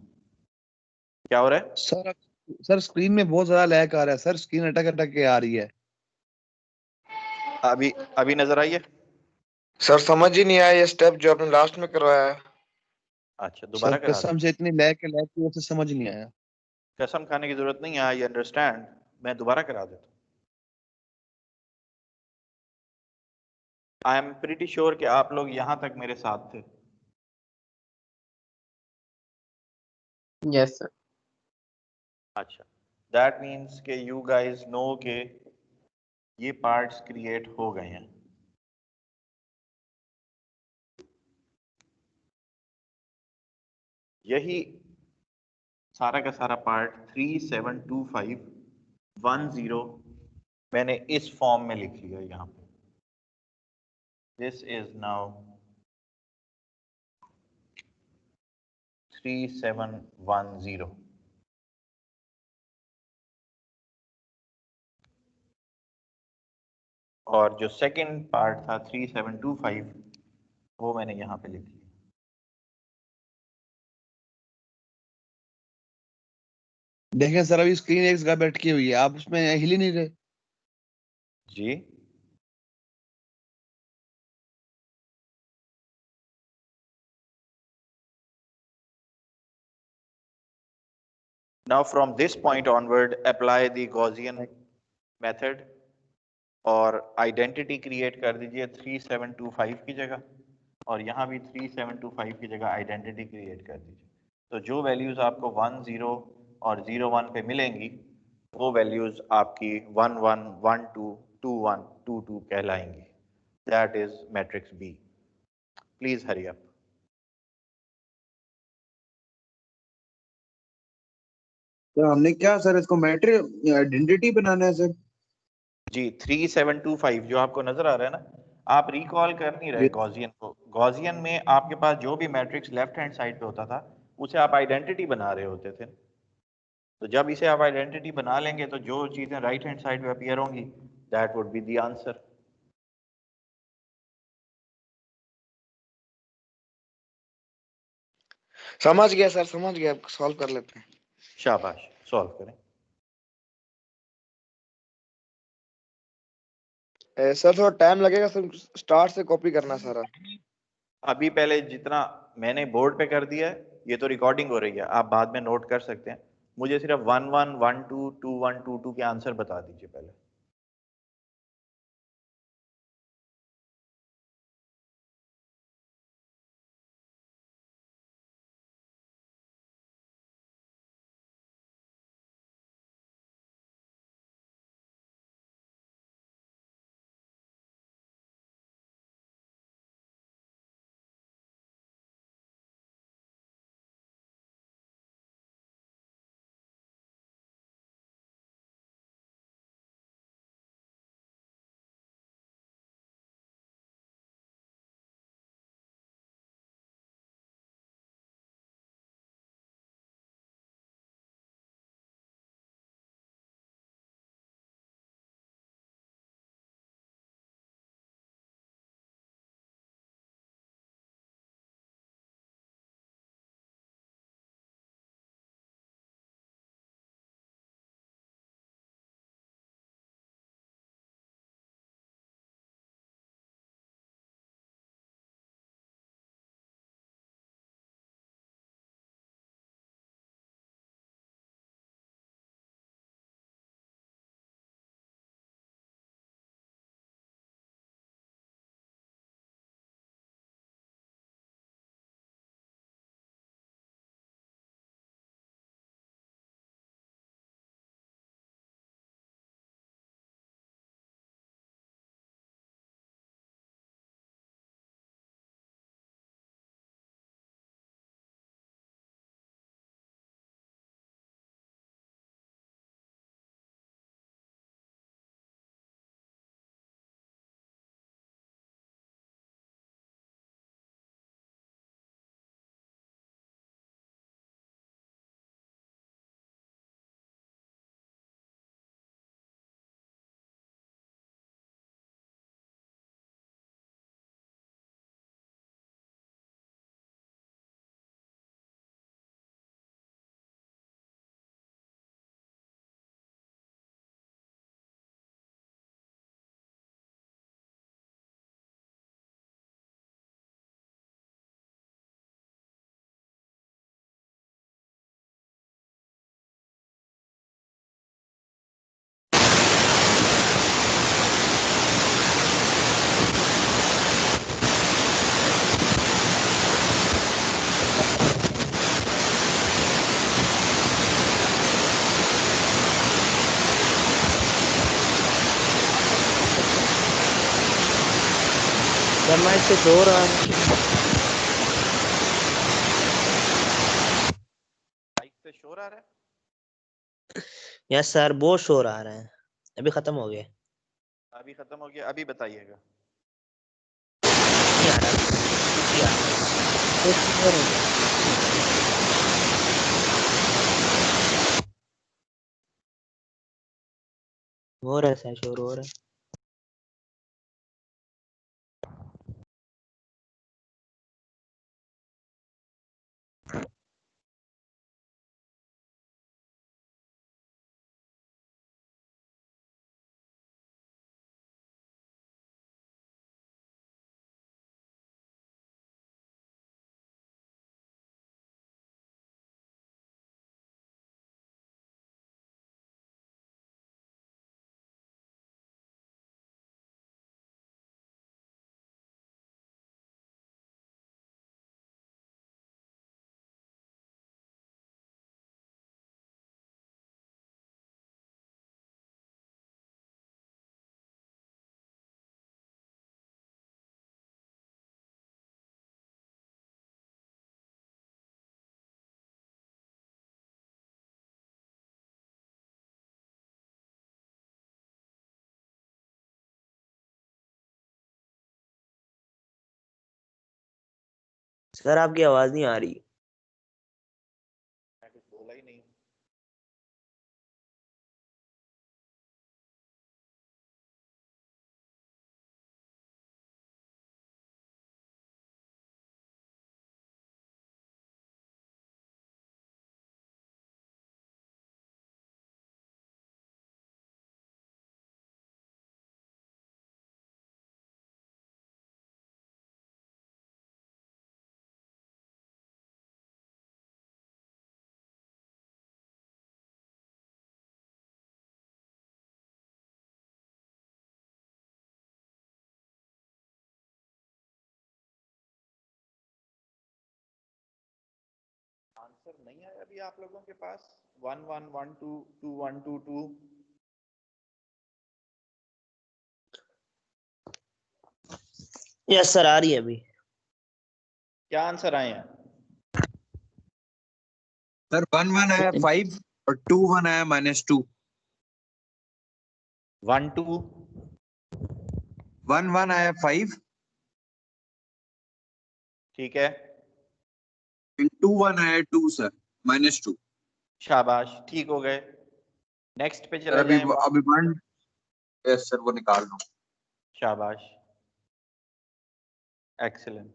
क्या हो रहा है? सर स्क्रीन में बहुत ज्यादा लैग आ रहा है सर, स्क्रीन अटक अटक के आ रही है। अभी नजर आई है? सर समझ ही नहीं आया ये स्टेप जो आपने लास्ट में करवाया है। अच्छा, दोबारा सर करा कसम दूं? से इतनी लैग की वजह से समझ नहीं आया। कसम खाने की जरूरत नहीं है, आई अंडरस्टैंड। मैं दोबारा करा देता हूं। आई एम प्रीटी श्योर कि आप लोग यहां तक मेरे साथ थे। Yes sir. अच्छा, दैट मीन्स कि यू गाइस नो के ये पार्ट्स क्रिएट हो गए हैं। यही सारा का सारा पार्ट 3 7 2 5 1 0 मैंने इस फॉर्म में लिख लिया यहाँ पे। This is now 3710. और जो सेकंड पार्ट था 3725 वो मैंने यहाँ पे लिख लिया। देखें सर अभी स्क्रीन एक जगह बैठ की हुई है, आप उसमें हिल ही नहीं रहे। जी now from this point onward apply the Gaussian method और आइडेंटिटी क्रिएट कर दीजिए 3725 की जगह, और यहाँ भी 3725 की जगह आइडेंटिटी क्रिएट कर दीजिए। तो जो वैल्यूज आपको 10 और 01 पे मिलेंगी वो वैल्यूज आपकी 11, 12, 21, 22 कहलाएंगी। That is matrix B. Please hurry up. तो हमने क्या सर इसको मैट्रिक्स आइडेंटिटी बनाना है सर? जी 3725 जो आपको नजर आ रहा है ना, आप रिकॉल कर नहीं रहे गॉसियन को। गॉसियन में आपके पास जो भी मैट्रिक्स लेफ्ट हैंड साइड पे होता था उसे आप आइडेंटिटी बना रहे होते थे। तो जब इसे आप आइडेंटिटी बना लेंगे तो जो चीजें राइट हैंड साइड पे अपीयर होंगी that would be the answer. समझ गया सर, समझ गया, सॉल्व कर लेते हैं। शाबाश, सॉल्व करें। सर थोड़ा टाइम लगेगा सर, स्टार्ट से कॉपी करना सारा। अभी पहले जितना मैंने बोर्ड पे कर दिया है ये तो रिकॉर्डिंग हो रही है, आप बाद में नोट कर सकते हैं। मुझे सिर्फ 11, 12, 21, 22 के आंसर बता दीजिए पहले। सर मैं इससे शोर आ रहा है। माइक से शोर आ रहा है? यस सर बहुत शोर आ रहा है, अभी खत्म हो गया। अभी खत्म हो गया, अभी बताइएगा। हो रहा है सर, शोर हो रहा है। सर आपकी आवाज नहीं आ रही। मैं कुछ बोला ही नहीं। आंसर नहीं आया अभी आप लोगों के पास? 1 1 1 2 2 1 2 2। यस सर, आ रही है अभी। क्या आंसर आए हैं? सर 1 1 आया 5 और 2 1 आया -2। 1 2 1 1 आया 5 ठीक है, 2 1 आया 2 सर -2। शाबाश, ठीक हो गए। नेक्स्ट पे सर चले अभी जाएं। अभी 1 यस सर वो निकाल लो। शाबाश, excellent.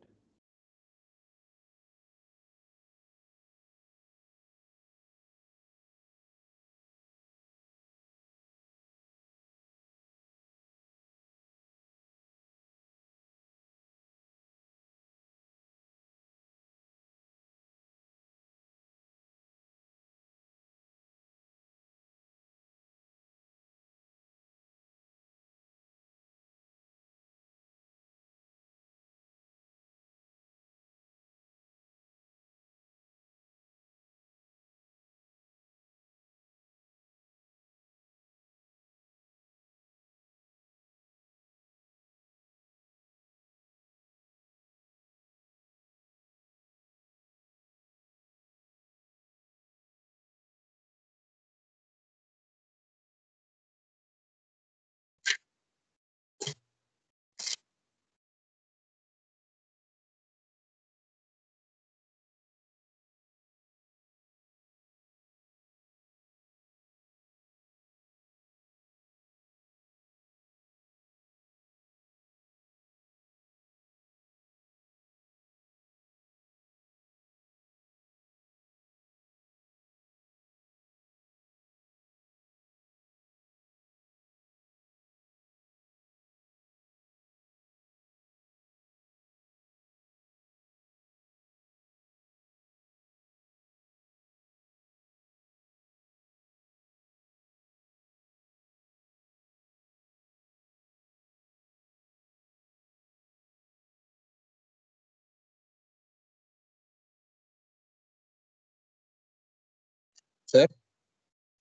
Sir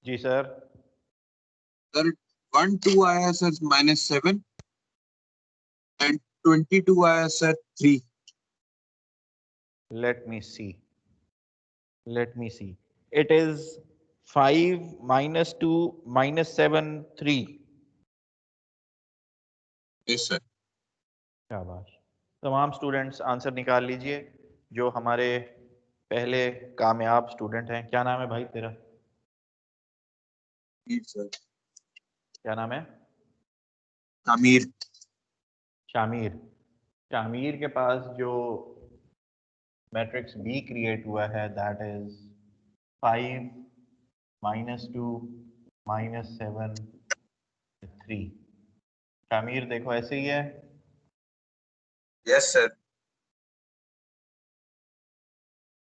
ji sir. Sir 1 2 आया सर -7 एंड 22 आया sir 3। Let me see. Let me see. It is 5 -2 -7 3। Yes sir. शाबाश। तमाम स्टूडेंट्स आंसर निकाल लीजिए। जो हमारे पहले कामयाब स्टूडेंट हैं, क्या नाम है भाई तेरा? सर क्या नाम है? आमिर। शामिर। शामिर के पास जो मैट्रिक्स बी क्रिएट हुआ है दैट इज 5 -2 -7 3। शामिर देखो ऐसे ही है। Yes sir.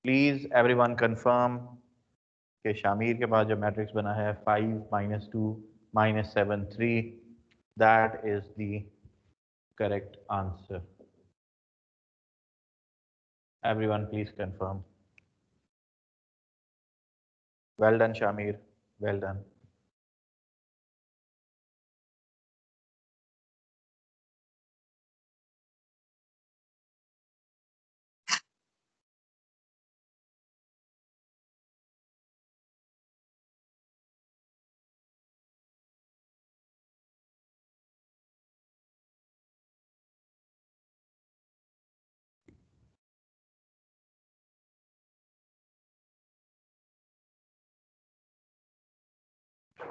Please everyone confirm कि शामिर के पास जो मैट्रिक्स बना है 5 -2 -7 3 that is the correct answer. Everyone please confirm. Well done Shamir, well done.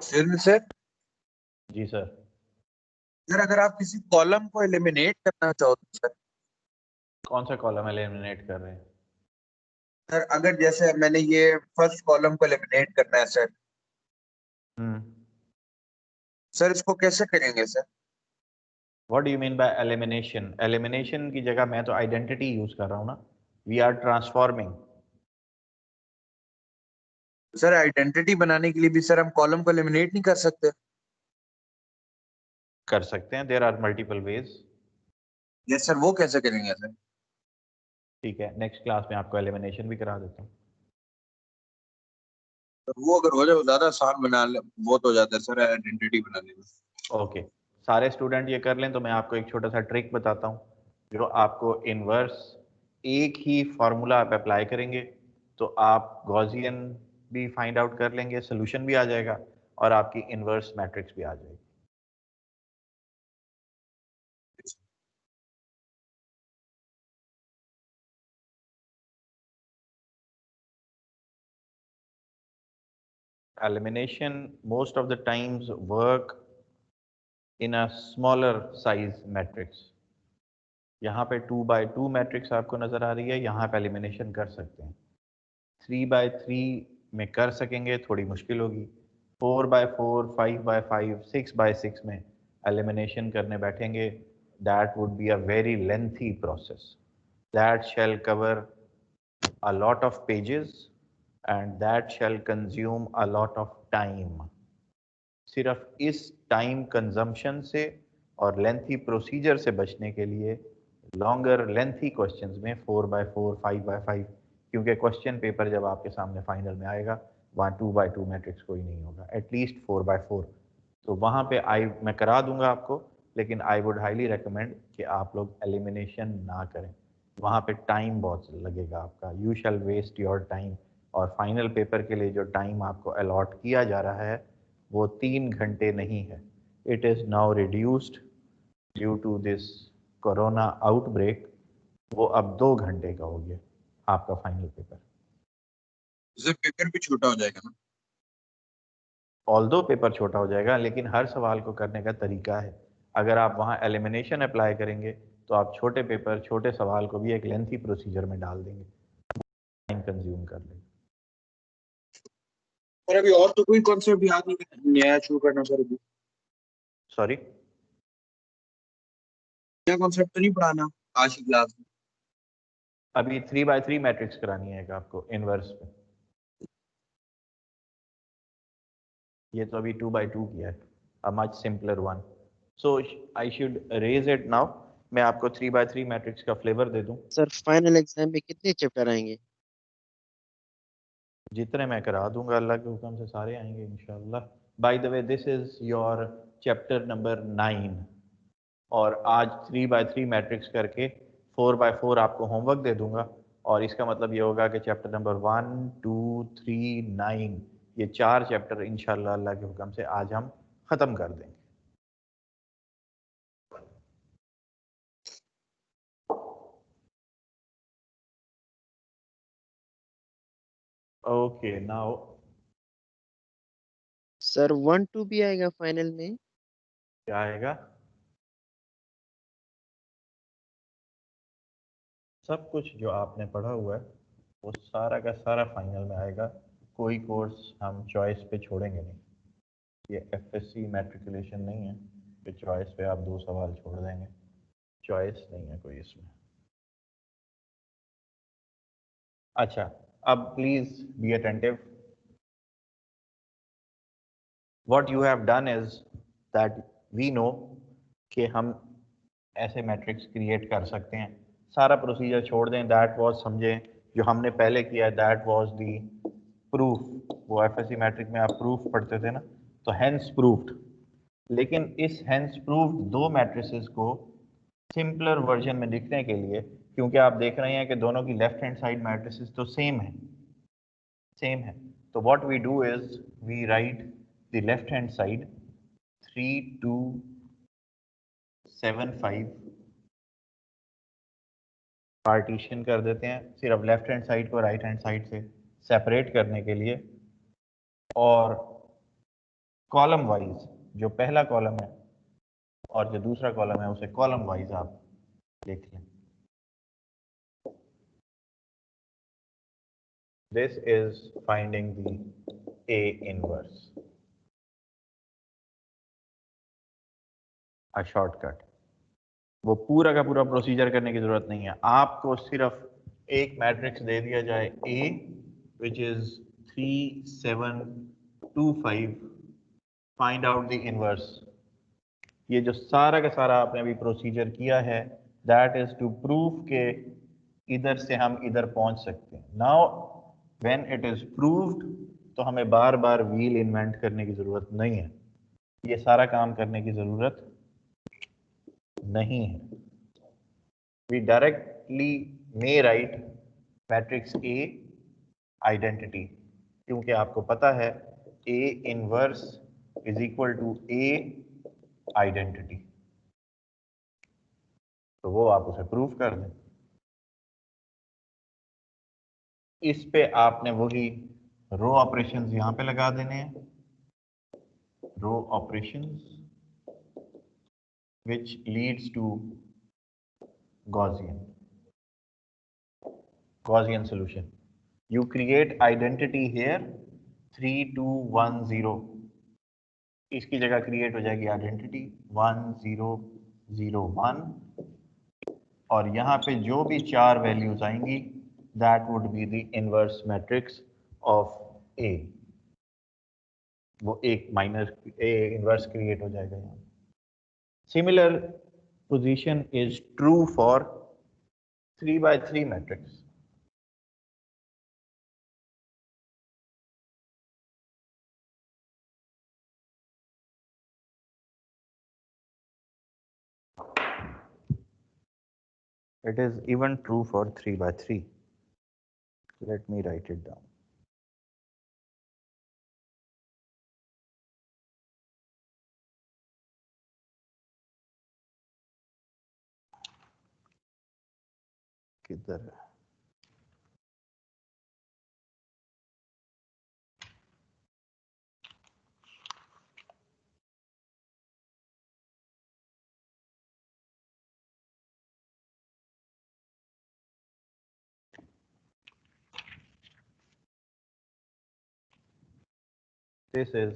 Sir ji sir. Sir अगर आप किसी कॉलम को एलिमिनेट करना चाहो तो सर कौन सा कॉलम एलिमिनेट कर रहे हैं? सर अगर जैसे मैंने ये फर्स्ट कॉलम को एलिमिनेट करना है सर, सर इसको कैसे करेंगे sir? What do you mean by elimination? Elimination की जगह मैं तो आइडेंटिटी यूज कर रहा हूँ ना। We are transforming. Sir identity बनाने के लिए भी सर हम कॉलम को एलिमिनेट नहीं कर सकते? कर सकते हैं, there are multiple ways. Yes sir, वो कैसे करेंगे सर? ठीक है, नेक्स्ट क्लास में आपको एलिमिनेशन भी करा देता हूँ। तो वो अगर हो जाए, वो ज्यादा आसान बना ले, वो तो हो जाता है सर आइडेंटिटी बनाने में। ओके, सारे स्टूडेंट ये कर लें तो मैं आपको एक छोटा सा ट्रिक बताता हूँ जो आपको इनवर्स एक ही फॉर्मूला आप अप्लाई करेंगे तो आप गॉसियन भी फाइंड आउट कर लेंगे, सोल्यूशन भी आ जाएगा और आपकी इनवर्स मैट्रिक्स भी आ जाएगी। Elimination most of the times work in a smaller size matrix. यहाँ पे 2x2 मैट्रिक्स आपको नजर आ रही है, यहाँ पे एलिमिनेशन कर सकते हैं। 3x3 में कर सकेंगे, थोड़ी मुश्किल होगी। 4x4, 5x5, 6x6 में एलिमिनेशन करने बैठेंगे, that would be a very lengthy process that shell cover a lot of pages and that shall consume a lot of time. सिर्फ इस टाइम कंजम्पशन से और लेंथी प्रोसीजर से बचने के लिए लॉन्गर लेंथी क्वेश्चंस में 4x4, 5x5, क्योंकि क्वेश्चन पेपर जब आपके सामने फाइनल में आएगा वहाँ 2x2 मैट्रिक्स कोई नहीं होगा, एटलीस्ट 4x4। तो वहाँ पे मैं करा दूंगा आपको, लेकिन आई वुड हाईली रिकमेंड कि आप लोग एलिमिनेशन ना करें, वहाँ पे टाइम बहुत लगेगा आपका। You shall waste your time. और फाइनल पेपर के लिए जो टाइम आपको अलॉट किया जा रहा है वो 3 घंटे नहीं है। It is now reduced due to this corona outbreak. वो अब 2 घंटे का हो गया आपका फाइनल पेपर। सर पेपर भी छोटा हो जाएगा ना? ऑल्दो पेपर छोटा हो जाएगा, लेकिन हर सवाल को करने का तरीका है। अगर आप वहाँ एलिमिनेशन अप्लाई करेंगे तो आप छोटे पेपर, छोटे सवाल को भी एक लेंथी प्रोसीजर में डाल देंगे, टाइम कंज्यूम कर लेंगे। सर अभी और तो कोई कॉन्सेप्ट याद नहीं, नया शुरू करना सर अभी? सॉरी, नया कॉन्सेप्ट तो नहीं पढ़ाना आज की क्लास में? अभी 3x3 मैट्रिक्स करानी है आपको इनवर्स में। ये तो अभी 2x2 किया है, a much simpler one. So I should raise it now. मैं आपको 3x3 मैट्रिक्स का फ्लेवर दे दूं। सर फाइनल एग्जाम में कितने चैप्टर आएंगे? जितने मैं करा दूंगा अल्लाह के हुक्म से सारे आएंगे इंशाल्लाह। By the way this is your chapter number 9 और आज 3x3 मैट्रिक्स करके 4x4 आपको होमवर्क दे दूंगा और इसका मतलब ये होगा कि चैप्टर नंबर 1, 2, 3, 9 ये 4 चैप्टर इंशाल्लाह अल्लाह के हुक्म से आज हम ख़त्म कर देंगे। ओके नाउ सर 1 2 भी आएगा फाइनल में? क्या आएगा? सब कुछ जो आपने पढ़ा हुआ है वो सारा का सारा फाइनल में आएगा। कोई कोर्स हम चॉइस पे छोड़ेंगे नहीं। ये एफएससी मैट्रिकुलेशन नहीं है कि चॉइस पे आप 2 सवाल छोड़ देंगे। चॉइस नहीं है कोई इसमें। अच्छा, अब please be attentive. What you have done is that we know कि हम ऐसे मैट्रिक्स क्रिएट कर सकते हैं। सारा प्रोसीजर छोड़ दें, दैट वाज समझें जो हमने पहले किया, दैट वाज दी प्रूफ। वो एफएससी मैट्रिक में आप प्रूफ पढ़ते थे ना, तो हेंस प्रूफ्ड। लेकिन इस हेंस प्रूफ्ड 2 मैट्रिसेस को सिंपलर वर्जन में लिखने के लिए, क्योंकि आप देख रहे हैं कि दोनों की लेफ्ट हैंड साइड मैट्रिसेस तो सेम है, तो what we do is we write the left hand side 3 2 7 5 partition कर देते हैं, सिर्फ लेफ्ट हैंड साइड को राइट हैंड साइड से सेपरेट करने के लिए। और कॉलम वाइज जो पहला कॉलम है और जो दूसरा कॉलम है उसे कॉलम वाइज आप लिख लें। This is finding the A inverse, a shortcut. वो पूरा का पूरा प्रोसीजर करने की जरूरत नहीं है। आपको सिर्फ एक मैट्रिक्स दे दिया जाए A which is 3 7 2 5, find out the inverse. ये जो सारा का सारा आपने अभी प्रोसीजर किया है, दैट इज टू प्रूव के इधर से हम इधर पहुंच सकते हैं। Now when it is proved तो हमें बार बार व्हील इन्वेंट करने की जरूरत नहीं है, ये सारा काम करने की जरूरत नहीं है। We directly may write matrix A identity, क्योंकि आपको पता है A inverse is equal to A identity, तो वो आप उसे प्रूव कर दें। इस पे आपने वही रो ऑपरेशंस यहां पे लगा देने हैं, रो operations which leads to Gaussian solution. You create identity here 3 2 1 0, इसकी जगह क्रिएट हो जाएगी आइडेंटिटी 1 0 0 1, और यहाँ पे जो भी 4 वैल्यूज आएंगी that would be the inverse matrix of A। वो एक माइनस A इनवर्स क्रिएट हो जाएगा यहाँ। Similar position is true for 3 by 3 matrix. It is even true for 3 by 3. Let me write it down. किधर है? This is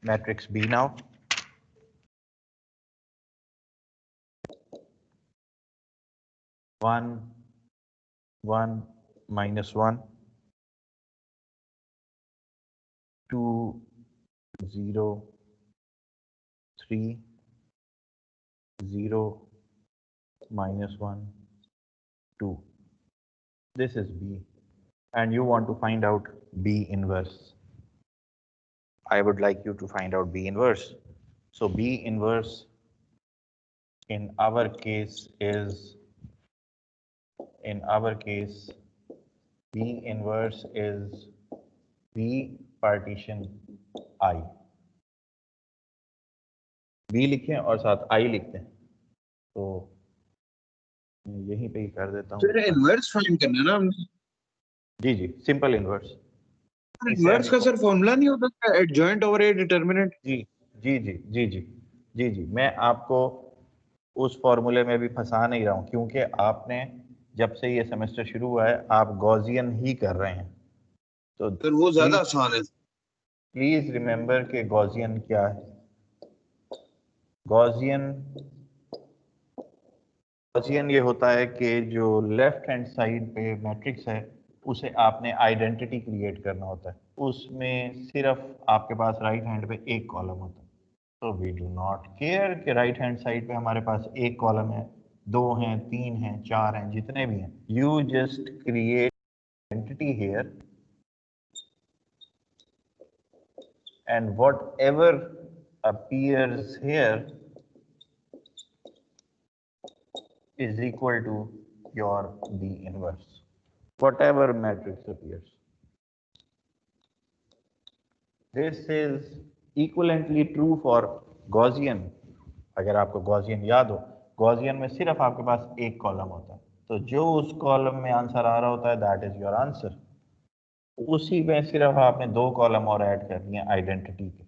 matrix B now. One, 1, -1, 2, 0, 3, 0, -1, 2. This is B, and you want to find out B inverse. I would like you to find out B inverse. So B inverse in our case is, B inverse is B partition I. B लिखें और साथ I लिखते हैं, तो मैं यहीं पे ही कर देता हूँ। फिर इनवर्स फाइंड करना है ना हमने। जी जी, सिंपल इनवर्स। इनवर्स का सर फॉर्मूला नहीं होता एडजॉइंट ओवर ए डिटरमिनेंट? जी जी जी जी जी जी जी, मैं आपको उस फॉर्मूले में भी फंसा नहीं रहा हूँ, क्योंकि आपने जब से ये सेमेस्टर शुरू हुआ है आप गॉसियन ही कर रहे हैं। तो सर वो ज्यादा आसान है। प्लीज रिमेंबर कि गॉसियन क्या है। गॉसियन ये होता है कि जो लेफ्ट हैंड साइड पे मैट्रिक्स है उसे आपने आइडेंटिटी क्रिएट करना होता है, उसमें सिर्फ आपके पास राइट हैंड पे एक कॉलम होता है। तो वी डू नॉट केयर कि राइट हैंड साइड पे हमारे पास एक कॉलम है, 2 हैं, 3 हैं, 4 हैं, जितने भी हैं, you just create identity here and whatever appears here is equal to your B inverse, whatever matrix appears. This is equivalently true for Gaussian. अगर आपको Gaussian याद हो, Gaussian में सिर्फ आपके पास एक कॉलम होता है, तो जो उस कॉलम में आंसर आ रहा होता है दैट इज योर आंसर। उसी में सिर्फ आपने 2 कॉलम और ऐड कर दिए आइडेंटिटी के।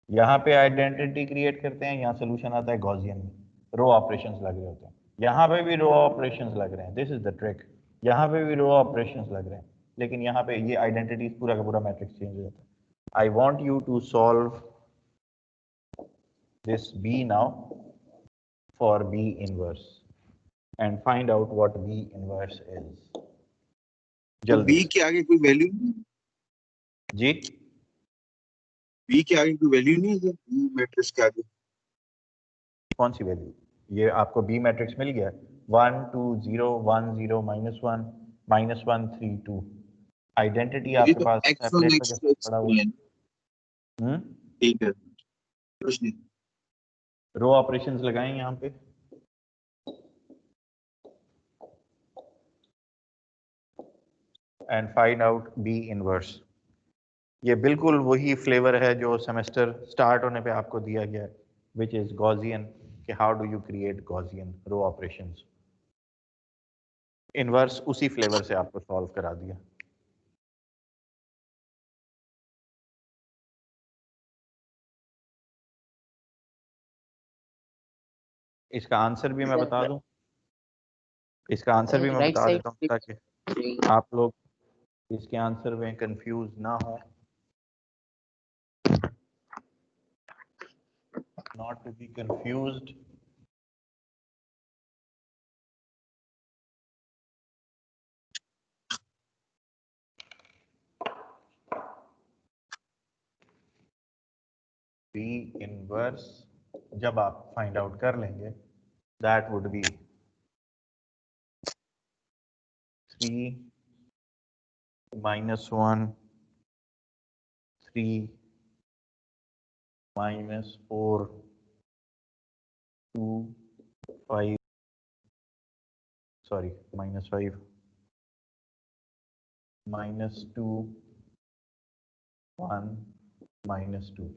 यहाँ पे आइडेंटिटी क्रिएट करते हैं, यहाँ सोल्यूशन आता है गॉसियन में, रो ऑपरेशंस लग रहे होते हैं, यहाँ पे भी रो ऑपरेशंस लग रहे हैं, दिस इज द ट्रिक। यहाँ पे भी रो ऑपरेशंस लग रहे हैं, लेकिन यहाँ पे ये आइडेंटिटी पूरा का पूरा मैट्रिक्स चेंज हो जाता है। I want you to solve this B now for B inverse and find out what B inverse is. जल्दी बी के आगे कोई वैल्यू नहीं? जी, बी के आगे कोई वैल्यू नहीं है सर, बी मैट्रिक्स के आगे? कौन सी वैल्यू? ये आपको बी मैट्रिक्स मिल गया, 1 2 0 1 0 -1 -1 3 2। आइडेंटिटी ये आपके तो पास x1 टेम्पलेट पे जैसा x2 पड़ा हुआ है। ठीक है, कुछ नहीं। रो ऑपरेशंस लगाएं यहाँ पे, and find out B inverse. ये बिल्कुल वही फ्लेवर है जो सेमेस्टर स्टार्ट होने पे आपको दिया गया है, विच इज गॉसियन, कि how do you create Gaussian row operations. Inverse उसी फ्लेवर से आपको सॉल्व करा दिया। इसका आंसर भी मैं बता दूं, इसका आंसर भी मैं राइट बता साइड देता हूँ ताकि आप लोग इसके आंसर में कंफ्यूज ना हो, not to be confused. B inverse जब आप फाइंड आउट कर लेंगे, that would be 3 -1 3 -4 2 5 sorry -5 -2 1 -2।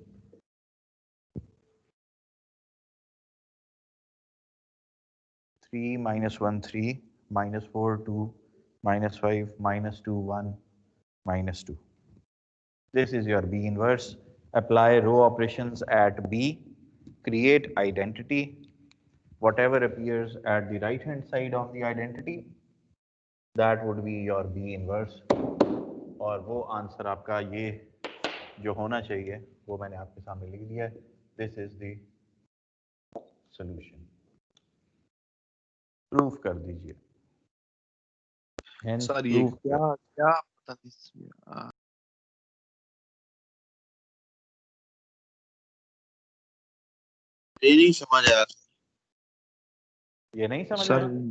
3 -1 3 -4 2 -5 -2 1 -2. This is your B inverse. Apply row operations at B, create identity. Whatever appears at the right hand side of the identity, that would be your B inverse. और वो आंसर आपका ये जो होना चाहिए वो मैंने आपके सामने लिख दिया है। This is the solution. Proof कर दीजिए। Hence, सर ये proof क्या क्या पता नहीं ये नहीं समझ आया ये नहीं समझ सर। आया?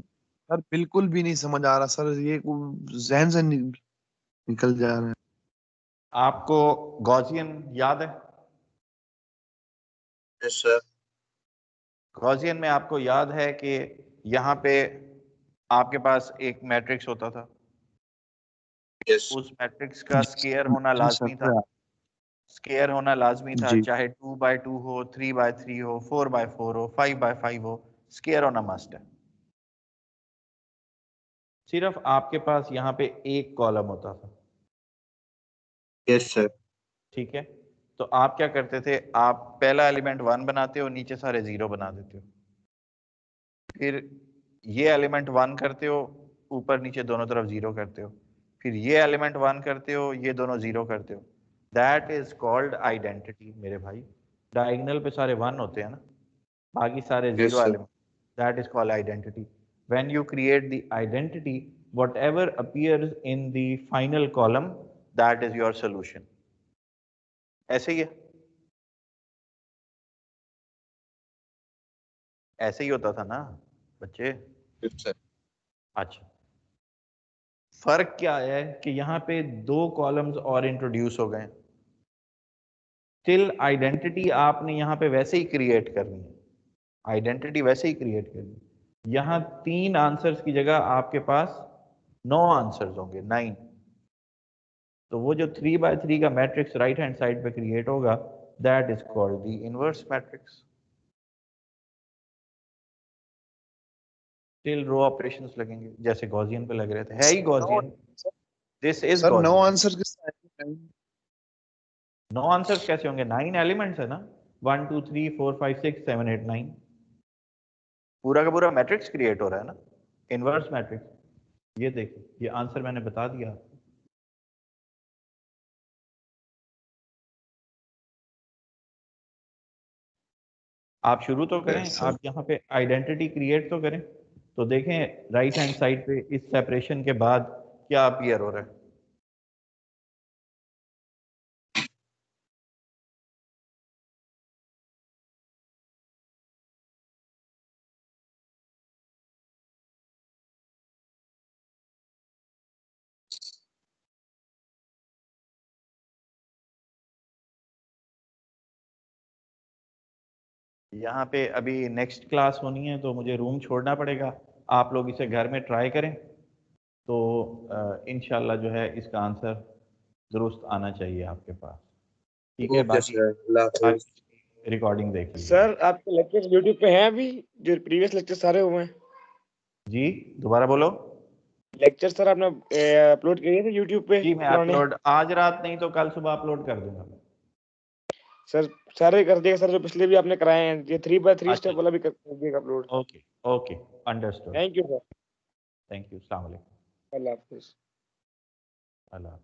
सर बिल्कुल भी नहीं समझ आ रहा सर, ये जहन से निकल जा रहा है। आपको गॉसियन याद है? Yes sir. गॉसियन में आपको याद है कि यहाँ पे आपके पास एक मैट्रिक्स होता था, यस उस मैट्रिक्स का स्केयर होना जी लाजमी था, सर। स्केयर होना लाजमी था, जी चाहे 2/2 हो, 3/3 हो, 4/4 हो, 5/5 हो, स्केयर होना मस्ट है। सिर्फ आपके पास यहाँ पे एक कॉलम होता था, यस सर। ठीक है। तो आप क्या करते थे, आप पहला एलिमेंट 1 बनाते हो, नीचे सारे 0 बना देते हो, फिर ये एलिमेंट 1 करते हो, ऊपर नीचे दोनों तरफ 0 करते हो, फिर ये एलिमेंट 1 करते हो, ये दोनों 0 करते हो। दैट इज कॉल्ड आइडेंटिटी मेरे भाई। डायगोनल पे सारे 1 होते हैं ना, बाकी सारे Yes, 0 sir. Element. That is called identity. When you create the identity, whatever appears in the final column, that is your solution। ऐसे ही है, ऐसे ही होता था ना बच्चे। Yes, sir. अच्छा, फर्क क्या है कि यहाँ पे 2 कॉलम्स और इंट्रोड्यूस हो गए। स्टिल आइडेंटिटी आपने यहाँ पे वैसे ही क्रिएट करनी है, आइडेंटिटी वैसे ही क्रिएट करनी है। यहाँ 3 आंसर्स की जगह आपके पास 9 आंसर्स होंगे, 9। तो वो जो 3 by 3 का मैट्रिक्स राइट हैंड साइड पे क्रिएट होगा, that is called the inverse matrix. Still row operations लगेंगे जैसे गॉसियन पे लग रहे थे, है ही Gaussian. This is sir 9 Gaussian. Answer के 9 आंसर्स कैसे होंगे? 9 एलिमेंट्स है ना, 1 2 3 4 5 6 7 8 9। पूरा का पूरा मैट्रिक्स क्रिएट हो रहा है ना, इनवर्स मैट्रिक्स। ये देखिए, ये आंसर मैंने बता दिया आपको। आप शुरू तो करें, Yes, आप यहाँ पे आइडेंटिटी क्रिएट तो करें, तो देखें राइट हैंड साइड पे इस सेपरेशन के बाद क्या अपीयर हो रहा है। यहाँ पे अभी नेक्स्ट क्लास होनी है तो मुझे रूम छोड़ना पड़ेगा। आप लोग इसे घर में ट्राई करें तो इंशाल्लाह जो है इसका आंसर दुरुस्त आना चाहिए आपके पास। ठीक है, Okay, बाकी sir. Allah Hafiz. रिकॉर्डिंग देख लीजिए। सर आपके लेक्चर यूट्यूब पे हैं अभी, जो प्रीवियस लेक्चर सारे हुए हैं? जी दोबारा बोलो। लेक्चर सर आपने अपलोड किए थे यूट्यूब पे जी मैं पुराने? अपलोड आज रात नहीं तो कल सुबह अपलोड कर दूंगा। सर सारे कर दिएगा सर, जो पिछले भी आपने कराए हैं, ये 3 by 3 अच्छा, स्टेप वाला भी कर दिएगा upload. Okay okay, understood. Thank you sir. Thank you, अस्सलाम वालेकुम। अल्लाह हाफिज। अल्लाह।